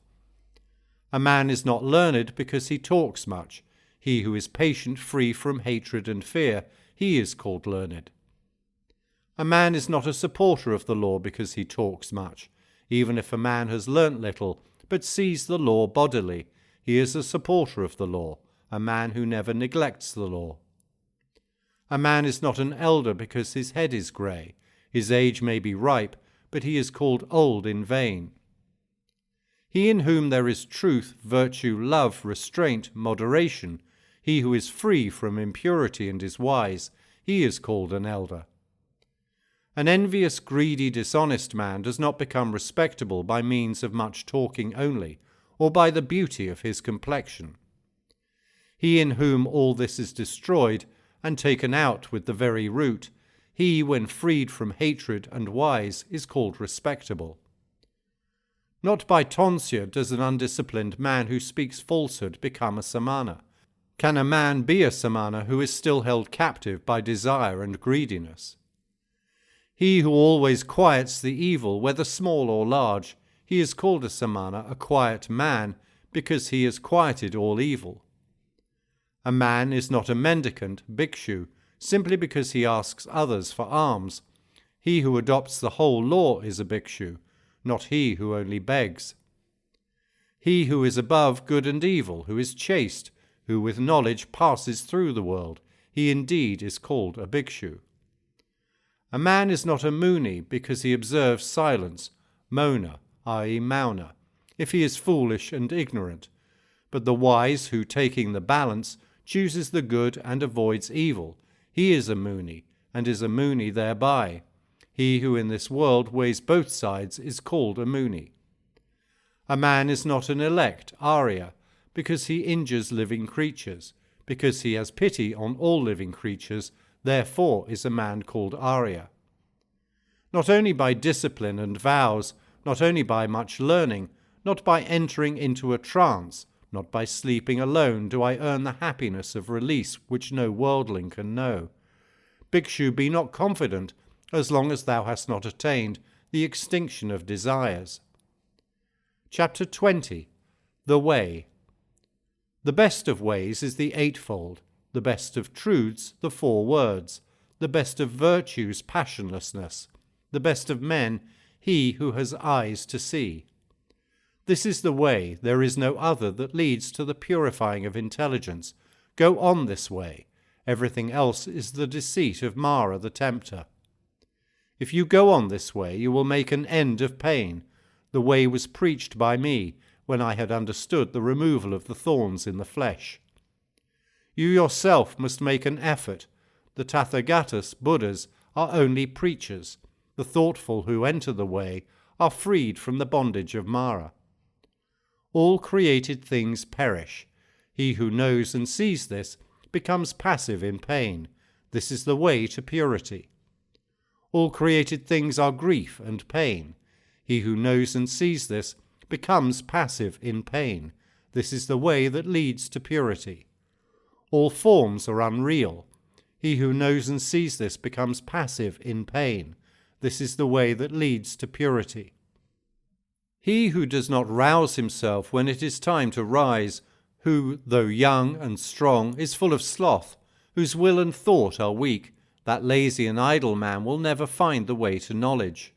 A man is not learned because he talks much. He who is patient, free from hatred and fear, he is called learned. A man is not a supporter of the law because he talks much. Even if a man has learnt little, but sees the law bodily, he is a supporter of the law, a man who never neglects the law. A man is not an elder because his head is grey. His age may be ripe, but he is called old in vain. He in whom there is truth, virtue, love, restraint, moderation, he who is free from impurity and is wise, he is called an elder. An envious, greedy, dishonest man does not become respectable by means of much talking only, or by the beauty of his complexion. He in whom all this is destroyed and taken out with the very root, he, when freed from hatred and wise, is called respectable. Not by tonsure does an undisciplined man who speaks falsehood become a samana. Can a man be a samana who is still held captive by desire and greediness? He who always quiets the evil, whether small or large, he is called a samana, a quiet man, because he has quieted all evil. A man is not a mendicant, Bhikshu, simply because he asks others for alms. He who adopts the whole law is a Bhikshu, not he who only begs. He who is above good and evil, who is chaste, who with knowledge passes through the world, he indeed is called a Bhikshu. A man is not a Muni because he observes silence, Mona, i.e. Mauna, if he is foolish and ignorant, but the wise who, taking the balance, chooses the good and avoids evil, he is a Muni, and is a Muni thereby. He who in this world weighs both sides is called a Muni. A man is not an elect, Arya, because he injures living creatures, because he has pity on all living creatures, therefore is a man called Arya. Not only by discipline and vows, not only by much learning, not by entering into a trance, not by sleeping alone do I earn the happiness of release which no worldling can know. Bhikshu, be not confident, as long as thou hast not attained the extinction of desires. Chapter 20. The Way. The best of ways is the eightfold, the best of truths the 4 words, the best of virtues passionlessness, the best of men he who has eyes to see. This is the way, there is no other, that leads to the purifying of intelligence. Go on this way. Everything else is the deceit of Mara the tempter. If you go on this way, you will make an end of pain. The way was preached by me, when I had understood the removal of the thorns in the flesh. You yourself must make an effort. The Tathagatas, Buddhas, are only preachers. The thoughtful who enter the way are freed from the bondage of Mara. All created things perish. He who knows and sees this becomes passive in pain. This is the way to purity. All created things are grief and pain. He who knows and sees this becomes passive in pain. This is the way that leads to purity. All forms are unreal. He who knows and sees this becomes passive in pain. This is the way that leads to purity. He who does not rouse himself when it is time to rise, who, though young and strong, is full of sloth, whose will and thought are weak, that lazy and idle man will never find the way to knowledge.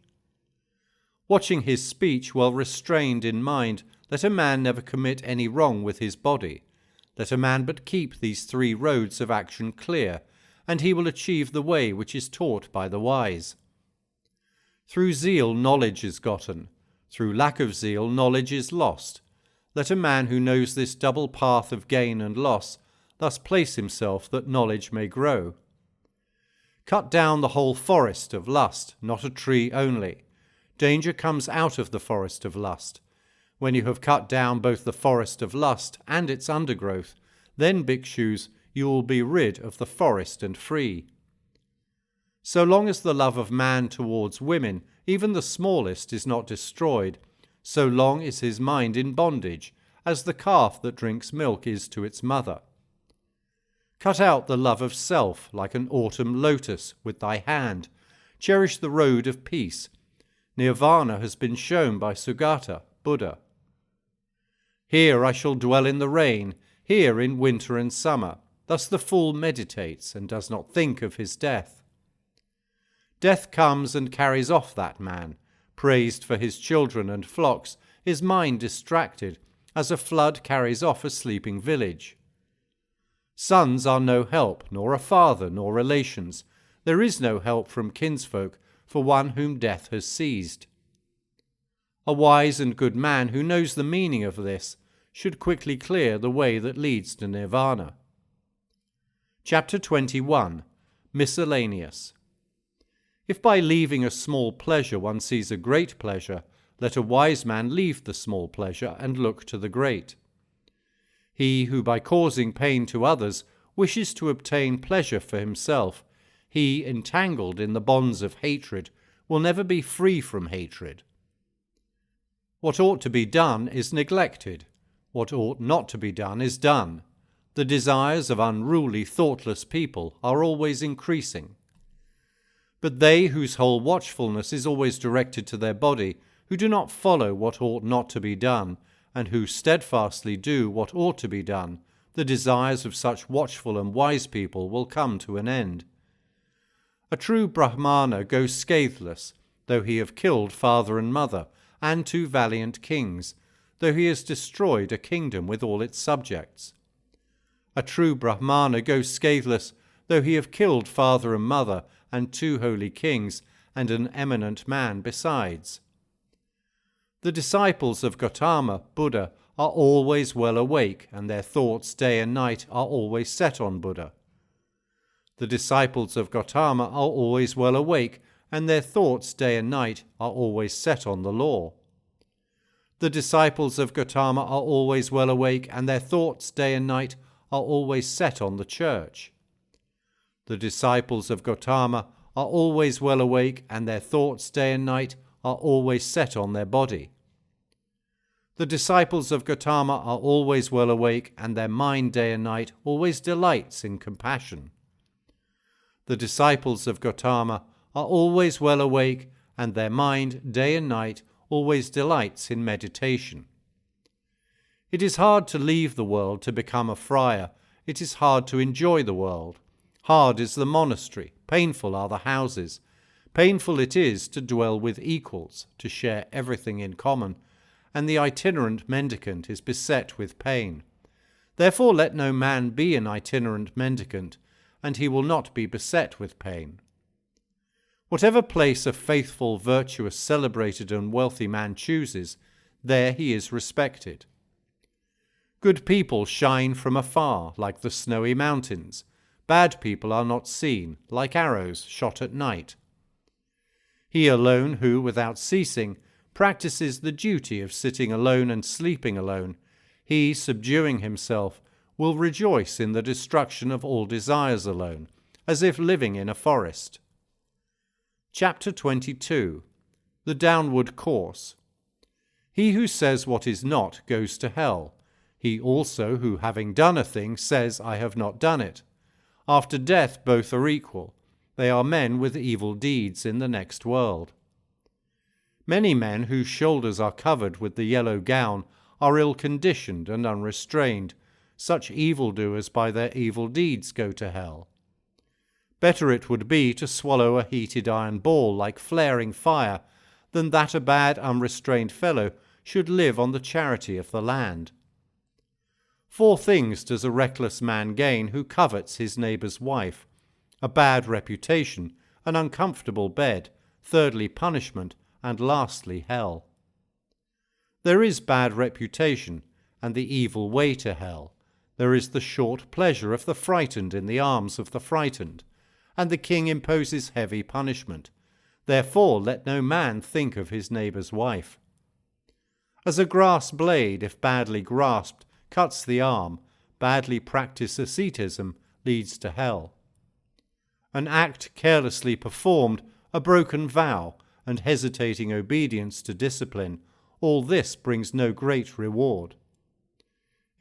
Watching his speech well restrained in mind, let a man never commit any wrong with his body. Let a man but keep these 3 roads of action clear, and he will achieve the way which is taught by the wise. Through zeal knowledge is gotten. Through lack of zeal knowledge is lost. Let a man who knows this double path of gain and loss thus place himself that knowledge may grow. Cut down the whole forest of lust, not a tree only. Danger comes out of the forest of lust. When you have cut down both the forest of lust and its undergrowth, then, bhikshus, you will be rid of the forest and free. So long as the love of man towards women, even the smallest, is not destroyed, so long is his mind in bondage, as the calf that drinks milk is to its mother. Cut out the love of self like an autumn lotus with thy hand. Cherish the road of peace. Nirvana has been shown by Sugata, Buddha. Here I shall dwell in the rain, here in winter and summer. Thus the fool meditates and does not think of his death. Death comes and carries off that man, praised for his children and flocks, his mind distracted, as a flood carries off a sleeping village. Sons are no help, nor a father, nor relations. There is no help from kinsfolk for one whom death has seized. A wise and good man who knows the meaning of this should quickly clear the way that leads to nirvana. Chapter 21. Miscellaneous. If by leaving a small pleasure one sees a great pleasure, let a wise man leave the small pleasure and look to the great. He who by causing pain to others wishes to obtain pleasure for himself, he, entangled in the bonds of hatred, will never be free from hatred. What ought to be done is neglected. What ought not to be done is done. The desires of unruly, thoughtless people are always increasing. But they whose whole watchfulness is always directed to their body, who do not follow what ought not to be done, and who steadfastly do what ought to be done, the desires of such watchful and wise people will come to an end. A true Brahmana goes scatheless, though he have killed father and mother, and 2 valiant kings, though he has destroyed a kingdom with all its subjects. A true Brahmana goes scatheless, though he have killed father and mother, and 2 holy kings, and an eminent man besides. The disciples of Gautama, Buddha, are always well awake, and their thoughts day and night are always set on Buddha. The disciples of Gautama are always well awake, and their thoughts day and night are always set on the law. The disciples of Gautama are always well awake, and their thoughts day and night are always set on the church. The disciples of Gautama are always well awake, and their thoughts day and night are always set on their body. The disciples of Gautama are always well awake, and their mind day and night always delights in compassion. The disciples of Gautama are always well awake, and their mind day and night always delights in meditation. It is hard to leave the world to become a friar. It is hard to enjoy the world. Hard is the monastery, painful are the houses. Painful it is to dwell with equals, to share everything in common, and the itinerant mendicant is beset with pain. Therefore let no man be an itinerant mendicant, and he will not be beset with pain. Whatever place a faithful, virtuous, celebrated, and wealthy man chooses, there he is respected. Good people shine from afar, like the snowy mountains. Bad people are not seen, like arrows shot at night. He alone who, without ceasing, practices the duty of sitting alone and sleeping alone, he, subduing himself, will rejoice in the destruction of all desires alone, as if living in a forest. Chapter 22. The Downward Course. He who says what is not goes to hell. He also who, having done a thing, says, I have not done it. After death both are equal. They are men with evil deeds in the next world. Many men whose shoulders are covered with the yellow gown are ill-conditioned and unrestrained. Such evildoers by their evil deeds go to hell. Better it would be to swallow a heated iron ball like flaring fire than that a bad unrestrained fellow should live on the charity of the land. 4 things does a reckless man gain who covets his neighbour's wife: a bad reputation, an uncomfortable bed, thirdly punishment, and lastly hell. There is bad reputation, and the evil way to hell. There is the short pleasure of the frightened in the arms of the frightened, and the king imposes heavy punishment. Therefore let no man think of his neighbour's wife. As a grass blade, if badly grasped, cuts the arm, badly practised asceticism leads to hell. An act carelessly performed, a broken vow, and hesitating obedience to discipline, all this brings no great reward.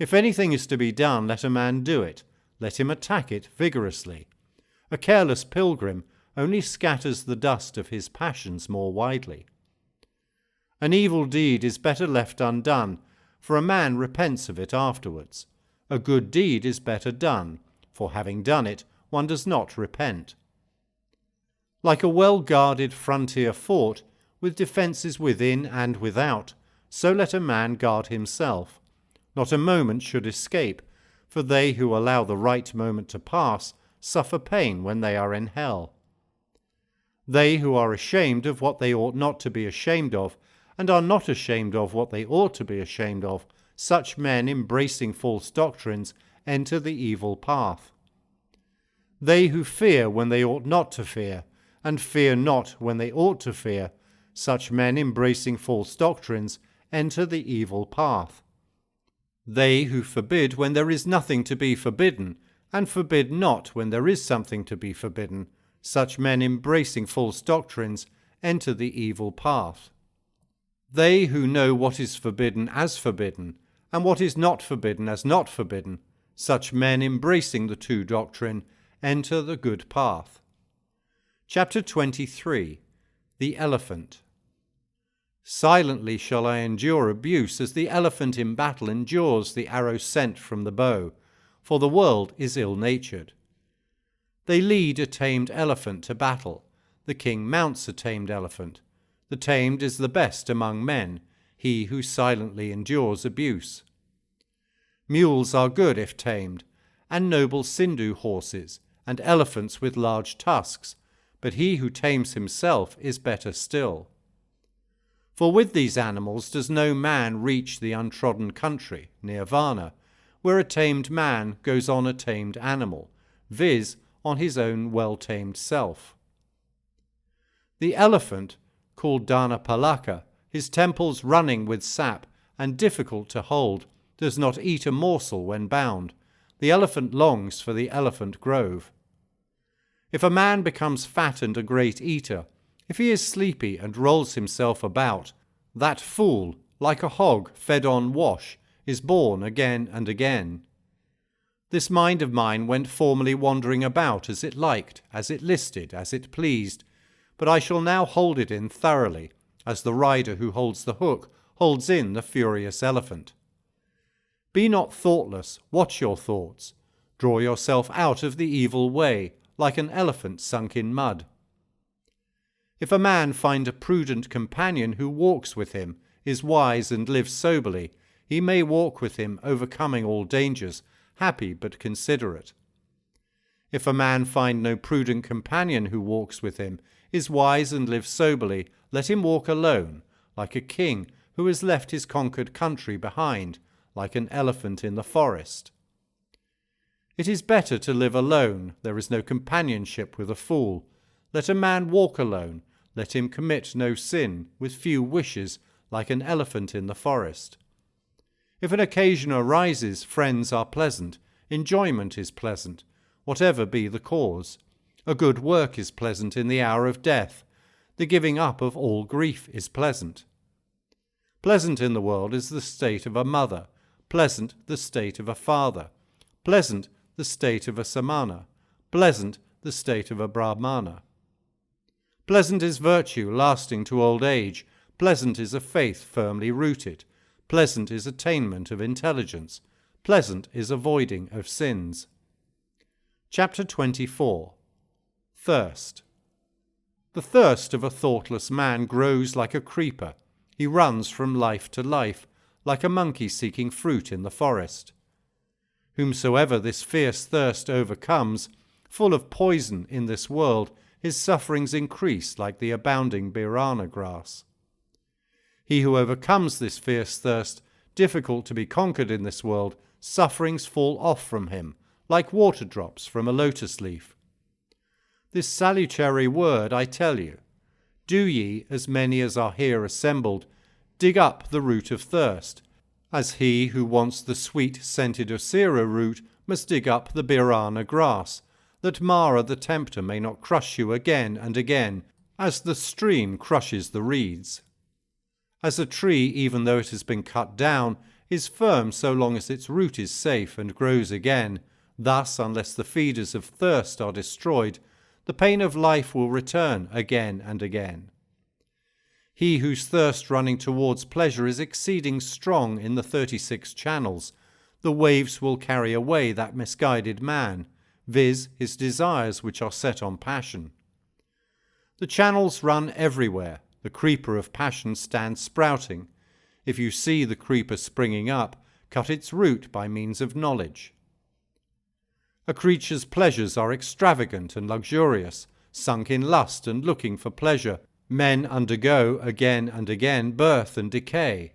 If anything is to be done, let a man do it. Let him attack it vigorously. A careless pilgrim only scatters the dust of his passions more widely. An evil deed is better left undone, for a man repents of it afterwards. A good deed is better done, for having done it, one does not repent. Like a well-guarded frontier fort, with defences within and without, so let a man guard himself. Not a moment should escape, for they who allow the right moment to pass suffer pain when they are in hell. They who are ashamed of what they ought not to be ashamed of, and are not ashamed of what they ought to be ashamed of, such men embracing false doctrines enter the evil path. They who fear when they ought not to fear, and fear not when they ought to fear, such men embracing false doctrines enter the evil path. They who forbid when there is nothing to be forbidden, and forbid not when there is something to be forbidden, such men embracing false doctrines enter the evil path. They who know what is forbidden as forbidden, and what is not forbidden as not forbidden, such men embracing the two doctrine enter the good path. Chapter 23. The Elephant. Silently shall I endure abuse as the elephant in battle endures the arrow sent from the bow, for the world is ill-natured. They lead a tamed elephant to battle. The king mounts a tamed elephant. The tamed is the best among men, he who silently endures abuse. Mules are good if tamed, and noble Sindhu horses, and elephants with large tusks, but he who tames himself is better still. For with these animals does no man reach the untrodden country, nirvana, where a tamed man goes on a tamed animal, viz., on his own well-tamed self. The elephant, called Dhanapalaka, his temples running with sap and difficult to hold, does not eat a morsel when bound. The elephant longs for the elephant grove. If a man becomes fat and a great eater, if he is sleepy and rolls himself about, that fool, like a hog fed on wash, is born again and again. This mind of mine went formerly wandering about as it liked, as it listed, as it pleased, but I shall now hold it in thoroughly, as the rider who holds the hook holds in the furious elephant. Be not thoughtless, watch your thoughts. Draw yourself out of the evil way, like an elephant sunk in mud. If a man find a prudent companion who walks with him, is wise and lives soberly, he may walk with him, overcoming all dangers, happy but considerate. If a man find no prudent companion who walks with him, is wise and lives soberly, let him walk alone, like a king who has left his conquered country behind, like an elephant in the forest. It is better to live alone, there is no companionship with a fool. Let a man walk alone, let him commit no sin, with few wishes, like an elephant in the forest. If an occasion arises, friends are pleasant, enjoyment is pleasant, whatever be the cause. A good work is pleasant in the hour of death. The giving up of all grief is pleasant. Pleasant in the world is the state of a mother, pleasant the state of a father, pleasant the state of a samana, pleasant the state of a brahmana. Pleasant is virtue lasting to old age, pleasant is a faith firmly rooted, pleasant is attainment of intelligence, pleasant is avoiding of sins. Chapter 24. Thirst. The thirst of a thoughtless man grows like a creeper. He runs from life to life, like a monkey seeking fruit in the forest. Whomsoever this fierce thirst overcomes, full of poison in this world, his sufferings increase like the abounding birana grass. He who overcomes this fierce thirst, difficult to be conquered in this world, sufferings fall off from him, like water drops from a lotus leaf. This salutary word I tell you, do ye, as many as are here assembled, dig up the root of thirst, as he who wants the sweet-scented Osira root must dig up the birana grass, that Mara the tempter may not crush you again and again, as the stream crushes the reeds. As a tree, even though it has been cut down, is firm so long as its root is safe and grows again, thus, unless the feeders of thirst are destroyed, the pain of life will return again and again. He whose thirst running towards pleasure is exceeding strong in the 36 channels, the waves will carry away that misguided man, viz., his desires which are set on passion. The channels run everywhere. The creeper of passion stands sprouting. If you see the creeper springing up, cut its root by means of knowledge. A creature's pleasures are extravagant and luxurious, sunk in lust and looking for pleasure. Men undergo again and again birth and decay.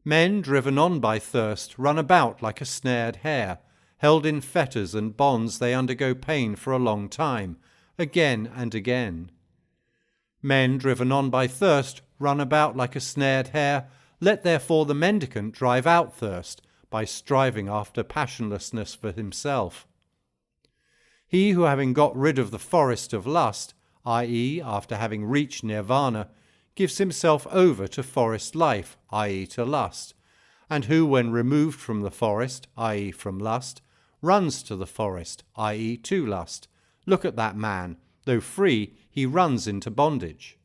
Men driven on by thirst run about like a snared hare. Held in fetters and bonds they undergo pain for a long time, again and again. Men driven on by thirst run about like a snared hare. Let therefore the mendicant drive out thirst by striving after passionlessness for himself. He who, having got rid of the forest of lust, i.e., after having reached nirvana, gives himself over to forest life, i.e., to lust, and who, when removed from the forest, i.e., from lust, runs to the forest, i.e., to lust, look at that man. Though free, he runs into bondage.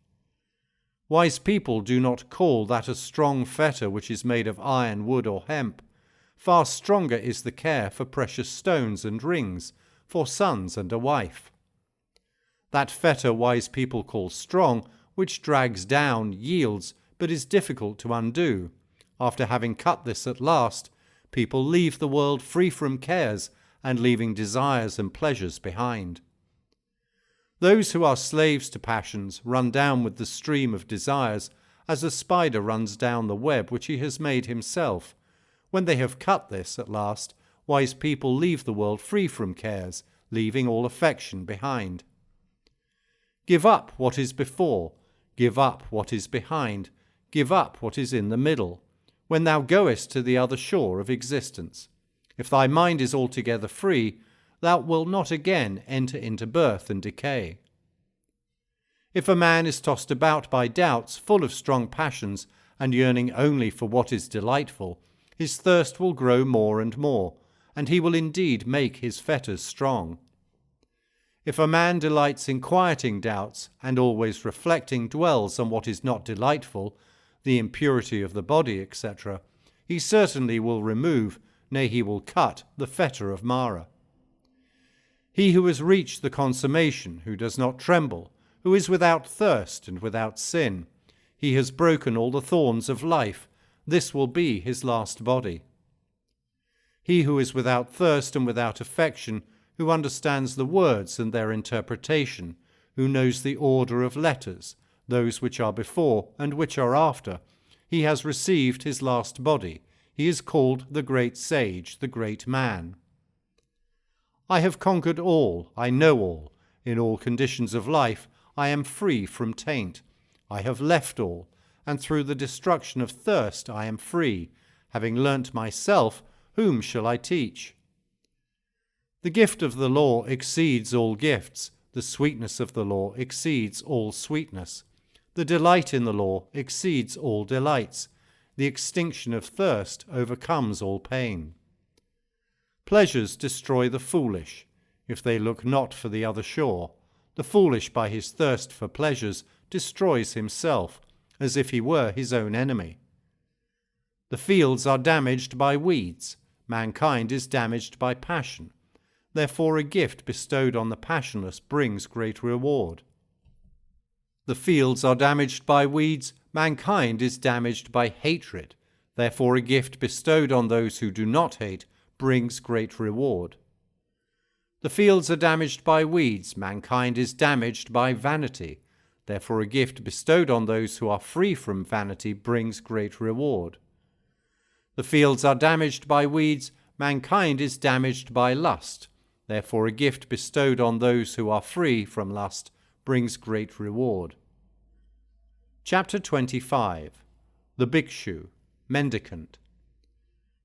Wise people do not call that a strong fetter which is made of iron, wood, or hemp. Far stronger is the care for precious stones and rings, for sons and a wife. That fetter wise people call strong, which drags down, yields, but is difficult to undo. After having cut this at last, people leave the world free from cares, and leaving desires and pleasures behind. Those who are slaves to passions run down with the stream of desires as a spider runs down the web which he has made himself. When they have cut this at last, wise people leave the world free from cares, leaving all affection behind. Give up what is before, give up what is behind, give up what is in the middle, when thou goest to the other shore of existence. If thy mind is altogether free, thou wilt not again enter into birth and decay. If a man is tossed about by doubts, full of strong passions, and yearning only for what is delightful, his thirst will grow more and more, and he will indeed make his fetters strong. If a man delights in quieting doubts, and always reflecting dwells on what is not delightful, the impurity of the body, etc., he certainly will remove, nay, he will cut, the fetter of Mara. He who has reached the consummation, who does not tremble, who is without thirst and without sin, he has broken all the thorns of life. This will be his last body. He who is without thirst and without affection, who understands the words and their interpretation, who knows the order of letters, those which are before and which are after, he has received his last body. He is called the great sage, the great man. I have conquered all, I know all. In all conditions of life I am free from taint. I have left all, and through the destruction of thirst I am free. Having learnt myself, whom shall I teach? The gift of the law exceeds all gifts. The sweetness of the law exceeds all sweetness. The delight in the law exceeds all delights. The extinction of thirst overcomes all pain. Pleasures destroy the foolish, if they look not for the other shore. The foolish by his thirst for pleasures destroys himself, as if he were his own enemy. The fields are damaged by weeds. Mankind is damaged by passion. Therefore a gift bestowed on the passionless brings great reward. The fields are damaged by weeds. Mankind is damaged by hatred. Therefore a gift bestowed on those who do not hate brings great reward. The fields are damaged by weeds. Mankind is damaged by vanity. Therefore a gift bestowed on those who are free from vanity brings great reward. The fields are damaged by weeds. Mankind is damaged by lust. Therefore a gift bestowed on those who are free from lust brings great reward. Chapter 25. The Bhikshu, Mendicant.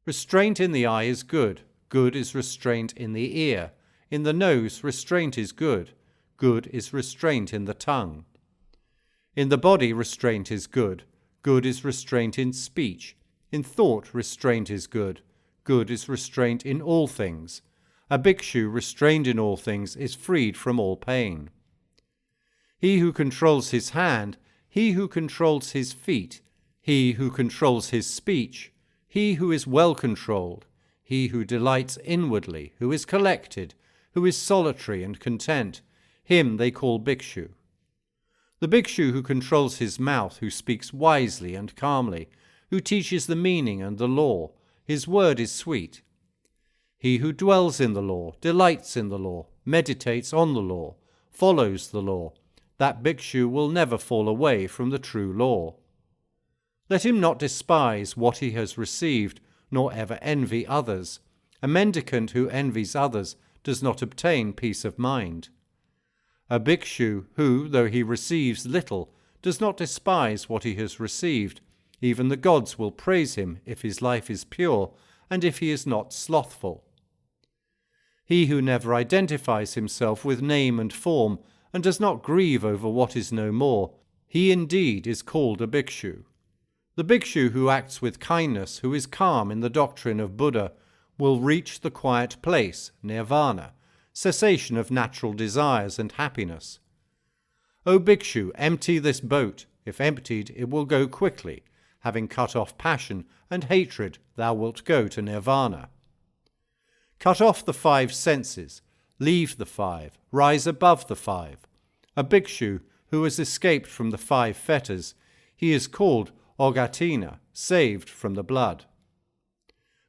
Restraint in the eye is good. Good is restraint in the ear. In the nose, restraint is good. Good is restraint in the tongue. In the body, restraint is good. Good is restraint in speech. In thought, restraint is good. Good is restraint in all things. A bhikshu restrained in all things is freed from all pain. He who controls his hand, he who controls his feet, he who controls his speech, he who is well controlled, he who delights inwardly, who is collected, who is solitary and content, him they call bhikshu. The bhikshu who controls his mouth, who speaks wisely and calmly, who teaches the meaning and the law, his word is sweet. He who dwells in the law, delights in the law, meditates on the law, follows the law, that bhikshu will never fall away from the true law. Let him not despise what he has received, nor ever envy others. A mendicant who envies others does not obtain peace of mind. A bhikshu who, though he receives little, does not despise what he has received, even the gods will praise him if his life is pure and if he is not slothful. He who never identifies himself with name and form and does not grieve over what is no more, he indeed is called a bhikshu. The bhikshu who acts with kindness, who is calm in the doctrine of Buddha, will reach the quiet place, nirvana, cessation of natural desires and happiness. O bhikshu, empty this boat. If emptied, it will go quickly. Having cut off passion and hatred, thou wilt go to nirvana. Cut off the 5 senses, leave the 5, rise above the 5. A bhikshu who has escaped from the 5 fetters, he is called Ogatina, saved from the blood.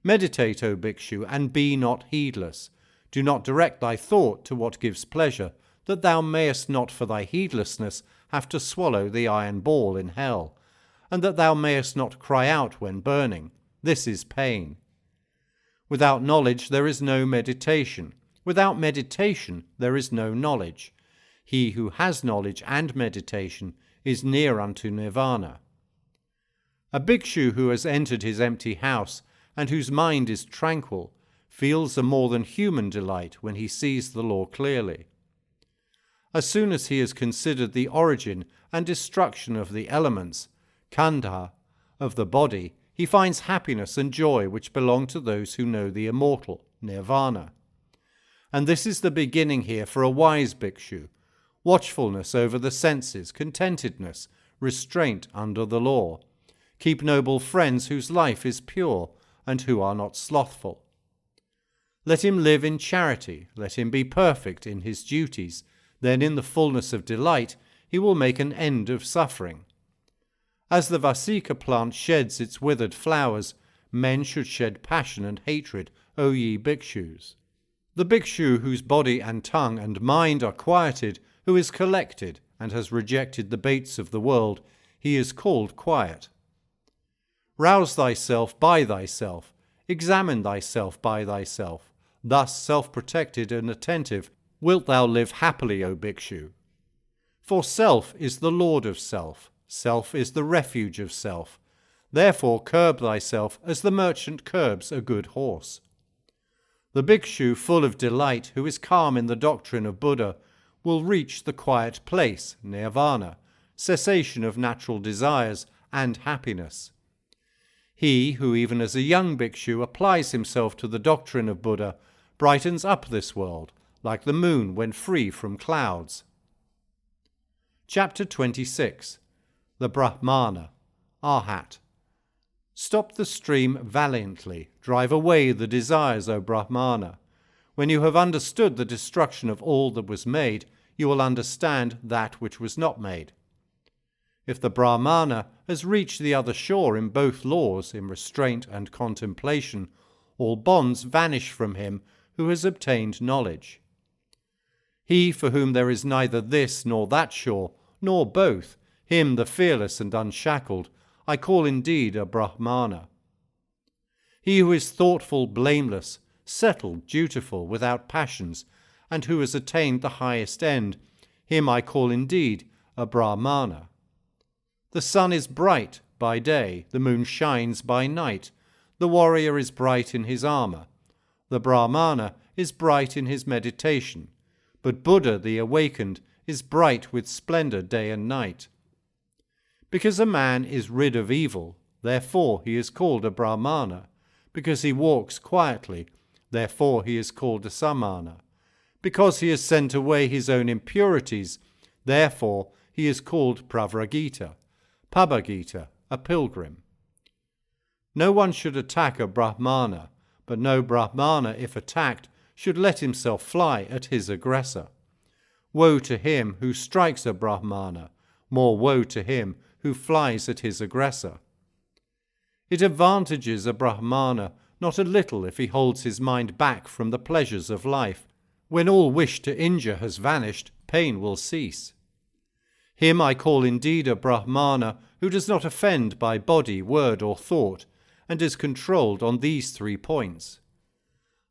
Meditate, O bhikshu, and be not heedless. Do not direct thy thought to what gives pleasure, that thou mayest not for thy heedlessness have to swallow the iron ball in hell, and that thou mayest not cry out when burning, this is pain. Without knowledge there is no meditation. Without meditation there is no knowledge. He who has knowledge and meditation is near unto nirvana. A bhikshu who has entered his empty house, and whose mind is tranquil, feels a more than human delight when he sees the law clearly. As soon as he has considered the origin and destruction of the elements, khandha, of the body, he finds happiness and joy which belong to those who know the immortal, nirvana. And this is the beginning here for a wise bhikshu: watchfulness over the senses, contentedness, restraint under the law. Keep noble friends whose life is pure and who are not slothful. Let him live in charity, let him be perfect in his duties, then in the fullness of delight he will make an end of suffering. As the Vasika plant sheds its withered flowers, men should shed passion and hatred, O ye bhikshus. The bhikshu whose body and tongue and mind are quieted, who is collected and has rejected the baits of the world, he is called quiet. Rouse thyself by thyself, examine thyself by thyself. Thus self-protected and attentive wilt thou live happily, O bhikshu. For self is the lord of self. Self is the refuge of self. Therefore curb thyself as the merchant curbs a good horse. The bhikshu full of delight, who is calm in the doctrine of Buddha, will reach the quiet place, nirvana, cessation of natural desires and happiness. He who even as a young bhikshu applies himself to the doctrine of Buddha brightens up this world, like the moon when free from clouds. Chapter 26. The Brahmana, Arhat. Stop the stream valiantly, drive away the desires, O Brahmana. When you have understood the destruction of all that was made, you will understand that which was not made. If the Brahmana has reached the other shore in both laws, in restraint and contemplation, all bonds vanish from him who has obtained knowledge. He for whom there is neither this nor that shore, nor both, him the fearless and unshackled, I call indeed a Brahmana. He who is thoughtful, blameless, settled, dutiful, without passions, and who has attained the highest end, him I call indeed a Brahmana. The sun is bright by day, the moon shines by night, the warrior is bright in his armour, the Brahmana is bright in his meditation, but Buddha the awakened is bright with splendour day and night. Because a man is rid of evil, therefore he is called a Brahmana. Because he walks quietly, therefore he is called a Samana. Because he has sent away his own impurities, therefore he is called Pravragita, Pabagita, a pilgrim. No one should attack a Brahmana, but no Brahmana, if attacked, should let himself fly at his aggressor. Woe to him who strikes a Brahmana, more woe to him who flies at his aggressor. It advantages a Brahmana not a little if he holds his mind back from the pleasures of life. When all wish to injure has vanished, pain will cease. Him I call indeed a Brahmana who does not offend by body, word, or thought, and is controlled on these 3 points.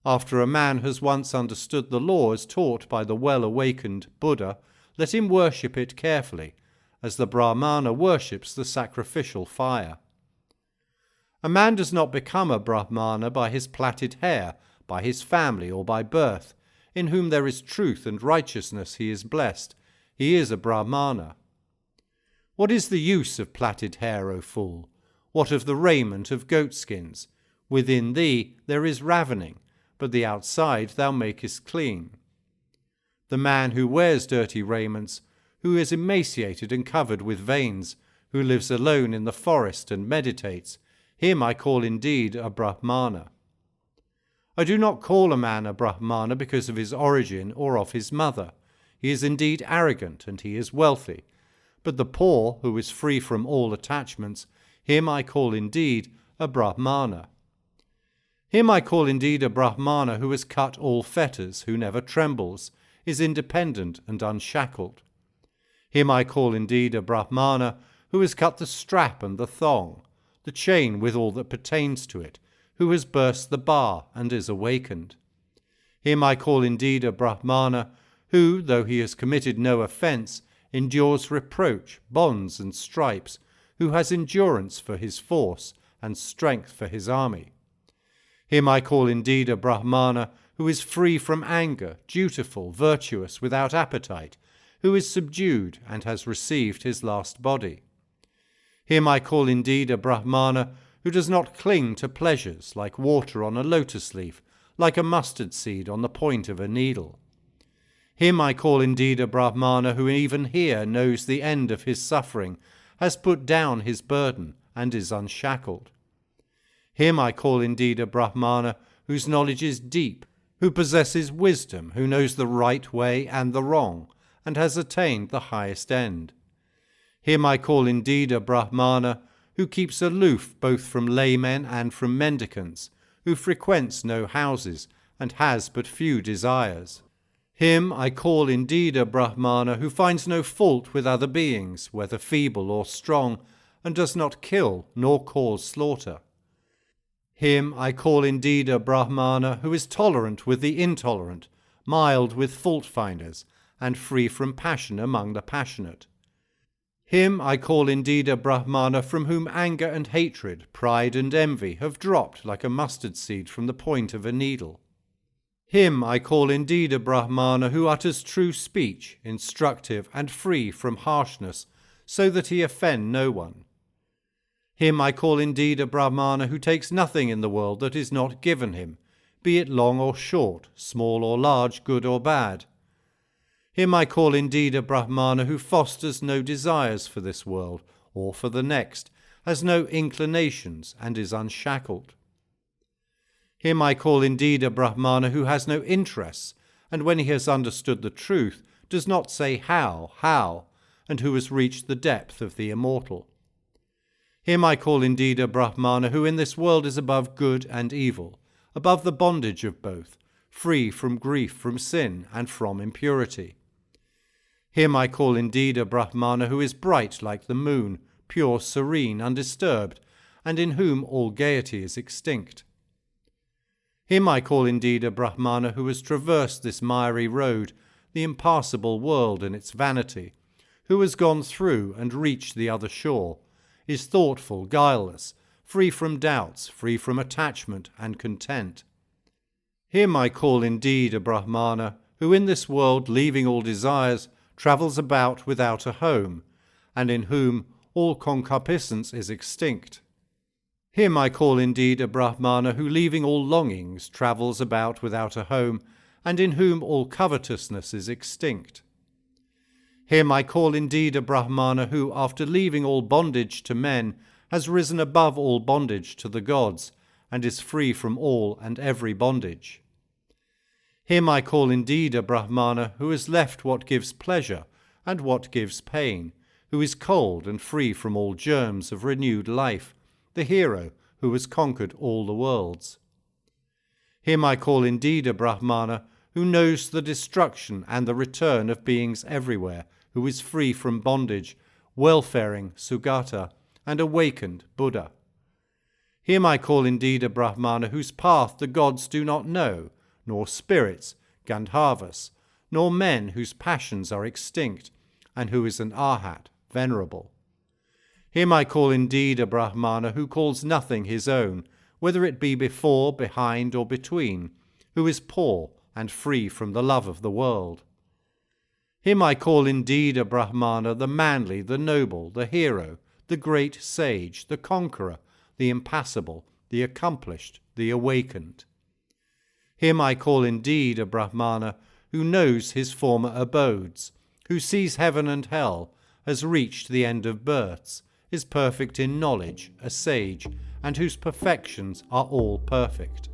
After a man has once understood the law as taught by the well-awakened Buddha, let him worship it carefully, as the Brahmana worships the sacrificial fire. A man does not become a Brahmana by his plaited hair, by his family, or by birth. In whom there is truth and righteousness he is blessed. He is a Brahmana. What is the use of plaited hair, O fool? What of the raiment of goatskins? Within thee there is ravening, but the outside thou makest clean. The man who wears dirty raiments, who is emaciated and covered with veins, who lives alone in the forest and meditates, him I call indeed a Brahmana. I do not call a man a Brahmana because of his origin or of his mother. He is indeed arrogant and he is wealthy. But the poor, who is free from all attachments, him I call indeed a Brahmana. Him I call indeed a Brahmana who has cut all fetters, who never trembles, is independent and unshackled. Him I call indeed a Brahmana who has cut the strap and the thong, the chain with all that pertains to it, who has burst the bar and is awakened. Him I call indeed a Brahmana who, though he has committed no offence, endures reproach, bonds and stripes, who has endurance for his force and strength for his army. Him I call indeed a Brahmana who is free from anger, dutiful, virtuous, without appetite, who is subdued and has received his last body. Him I call indeed a Brahmana who does not cling to pleasures, like water on a lotus leaf, like a mustard seed on the point of a needle. Him I call indeed a Brahmana who even here knows the end of his suffering, has put down his burden, and is unshackled. Him I call indeed a Brahmana whose knowledge is deep, who possesses wisdom, who knows the right way and the wrong, and has attained the highest end. Him I call indeed a Brahmana who keeps aloof both from laymen and from mendicants, who frequents no houses, and has but few desires. Him I call indeed a Brahmana who finds no fault with other beings, whether feeble or strong, and does not kill nor cause slaughter. Him I call indeed a Brahmana who is tolerant with the intolerant, mild with fault-finders, and free from passion among the passionate. Him I call indeed a Brahmana from whom anger and hatred, pride and envy have dropped like a mustard seed from the point of a needle. Him I call indeed a Brahmana who utters true speech, instructive and free from harshness, so that he offend no one. Him I call indeed a Brahmana who takes nothing in the world that is not given him, be it long or short, small or large, good or bad. Him I call indeed a Brahmana who fosters no desires for this world or for the next, has no inclinations, and is unshackled. Him I call indeed a Brahmana who has no interests, and when he has understood the truth, does not say how, and who has reached the depth of the immortal. Him I call indeed a Brahmana who in this world is above good and evil, above the bondage of both, free from grief, from sin, and from impurity. Him I call indeed a Brahmana who is bright like the moon, pure, serene, undisturbed, and in whom all gaiety is extinct. Him I call indeed a Brahmana who has traversed this miry road, the impassable world and its vanity, who has gone through and reached the other shore, is thoughtful, guileless, free from doubts, free from attachment and content. Him I call indeed a Brahmana who in this world, leaving all desires, travels about without a home, and in whom all concupiscence is extinct. Him I call indeed a Brahmana who, leaving all longings, travels about without a home, and in whom all covetousness is extinct. Him I call indeed a Brahmana who, after leaving all bondage to men, has risen above all bondage to the gods, and is free from all and every bondage. Him I call indeed a Brahmana who has left what gives pleasure and what gives pain, who is cold and free from all germs of renewed life, the hero who has conquered all the worlds. Him I call indeed a Brahmana who knows the destruction and the return of beings everywhere, who is free from bondage, welfaring Sugata, and awakened Buddha. Him I call indeed a Brahmana whose path the gods do not know, nor spirits, Gandharvas, nor men whose passions are extinct, and who is an Arhat, Venerable. Him I call indeed a Brahmana who calls nothing his own, whether it be before, behind, or between, who is poor and free from the love of the world. Him I call indeed a Brahmana, the manly, the noble, the hero, the great sage, the conqueror, the impassible, the accomplished, the awakened. Him I call indeed a Brahmana who knows his former abodes, who sees heaven and hell, has reached the end of births, is perfect in knowledge, a sage, and whose perfections are all perfect.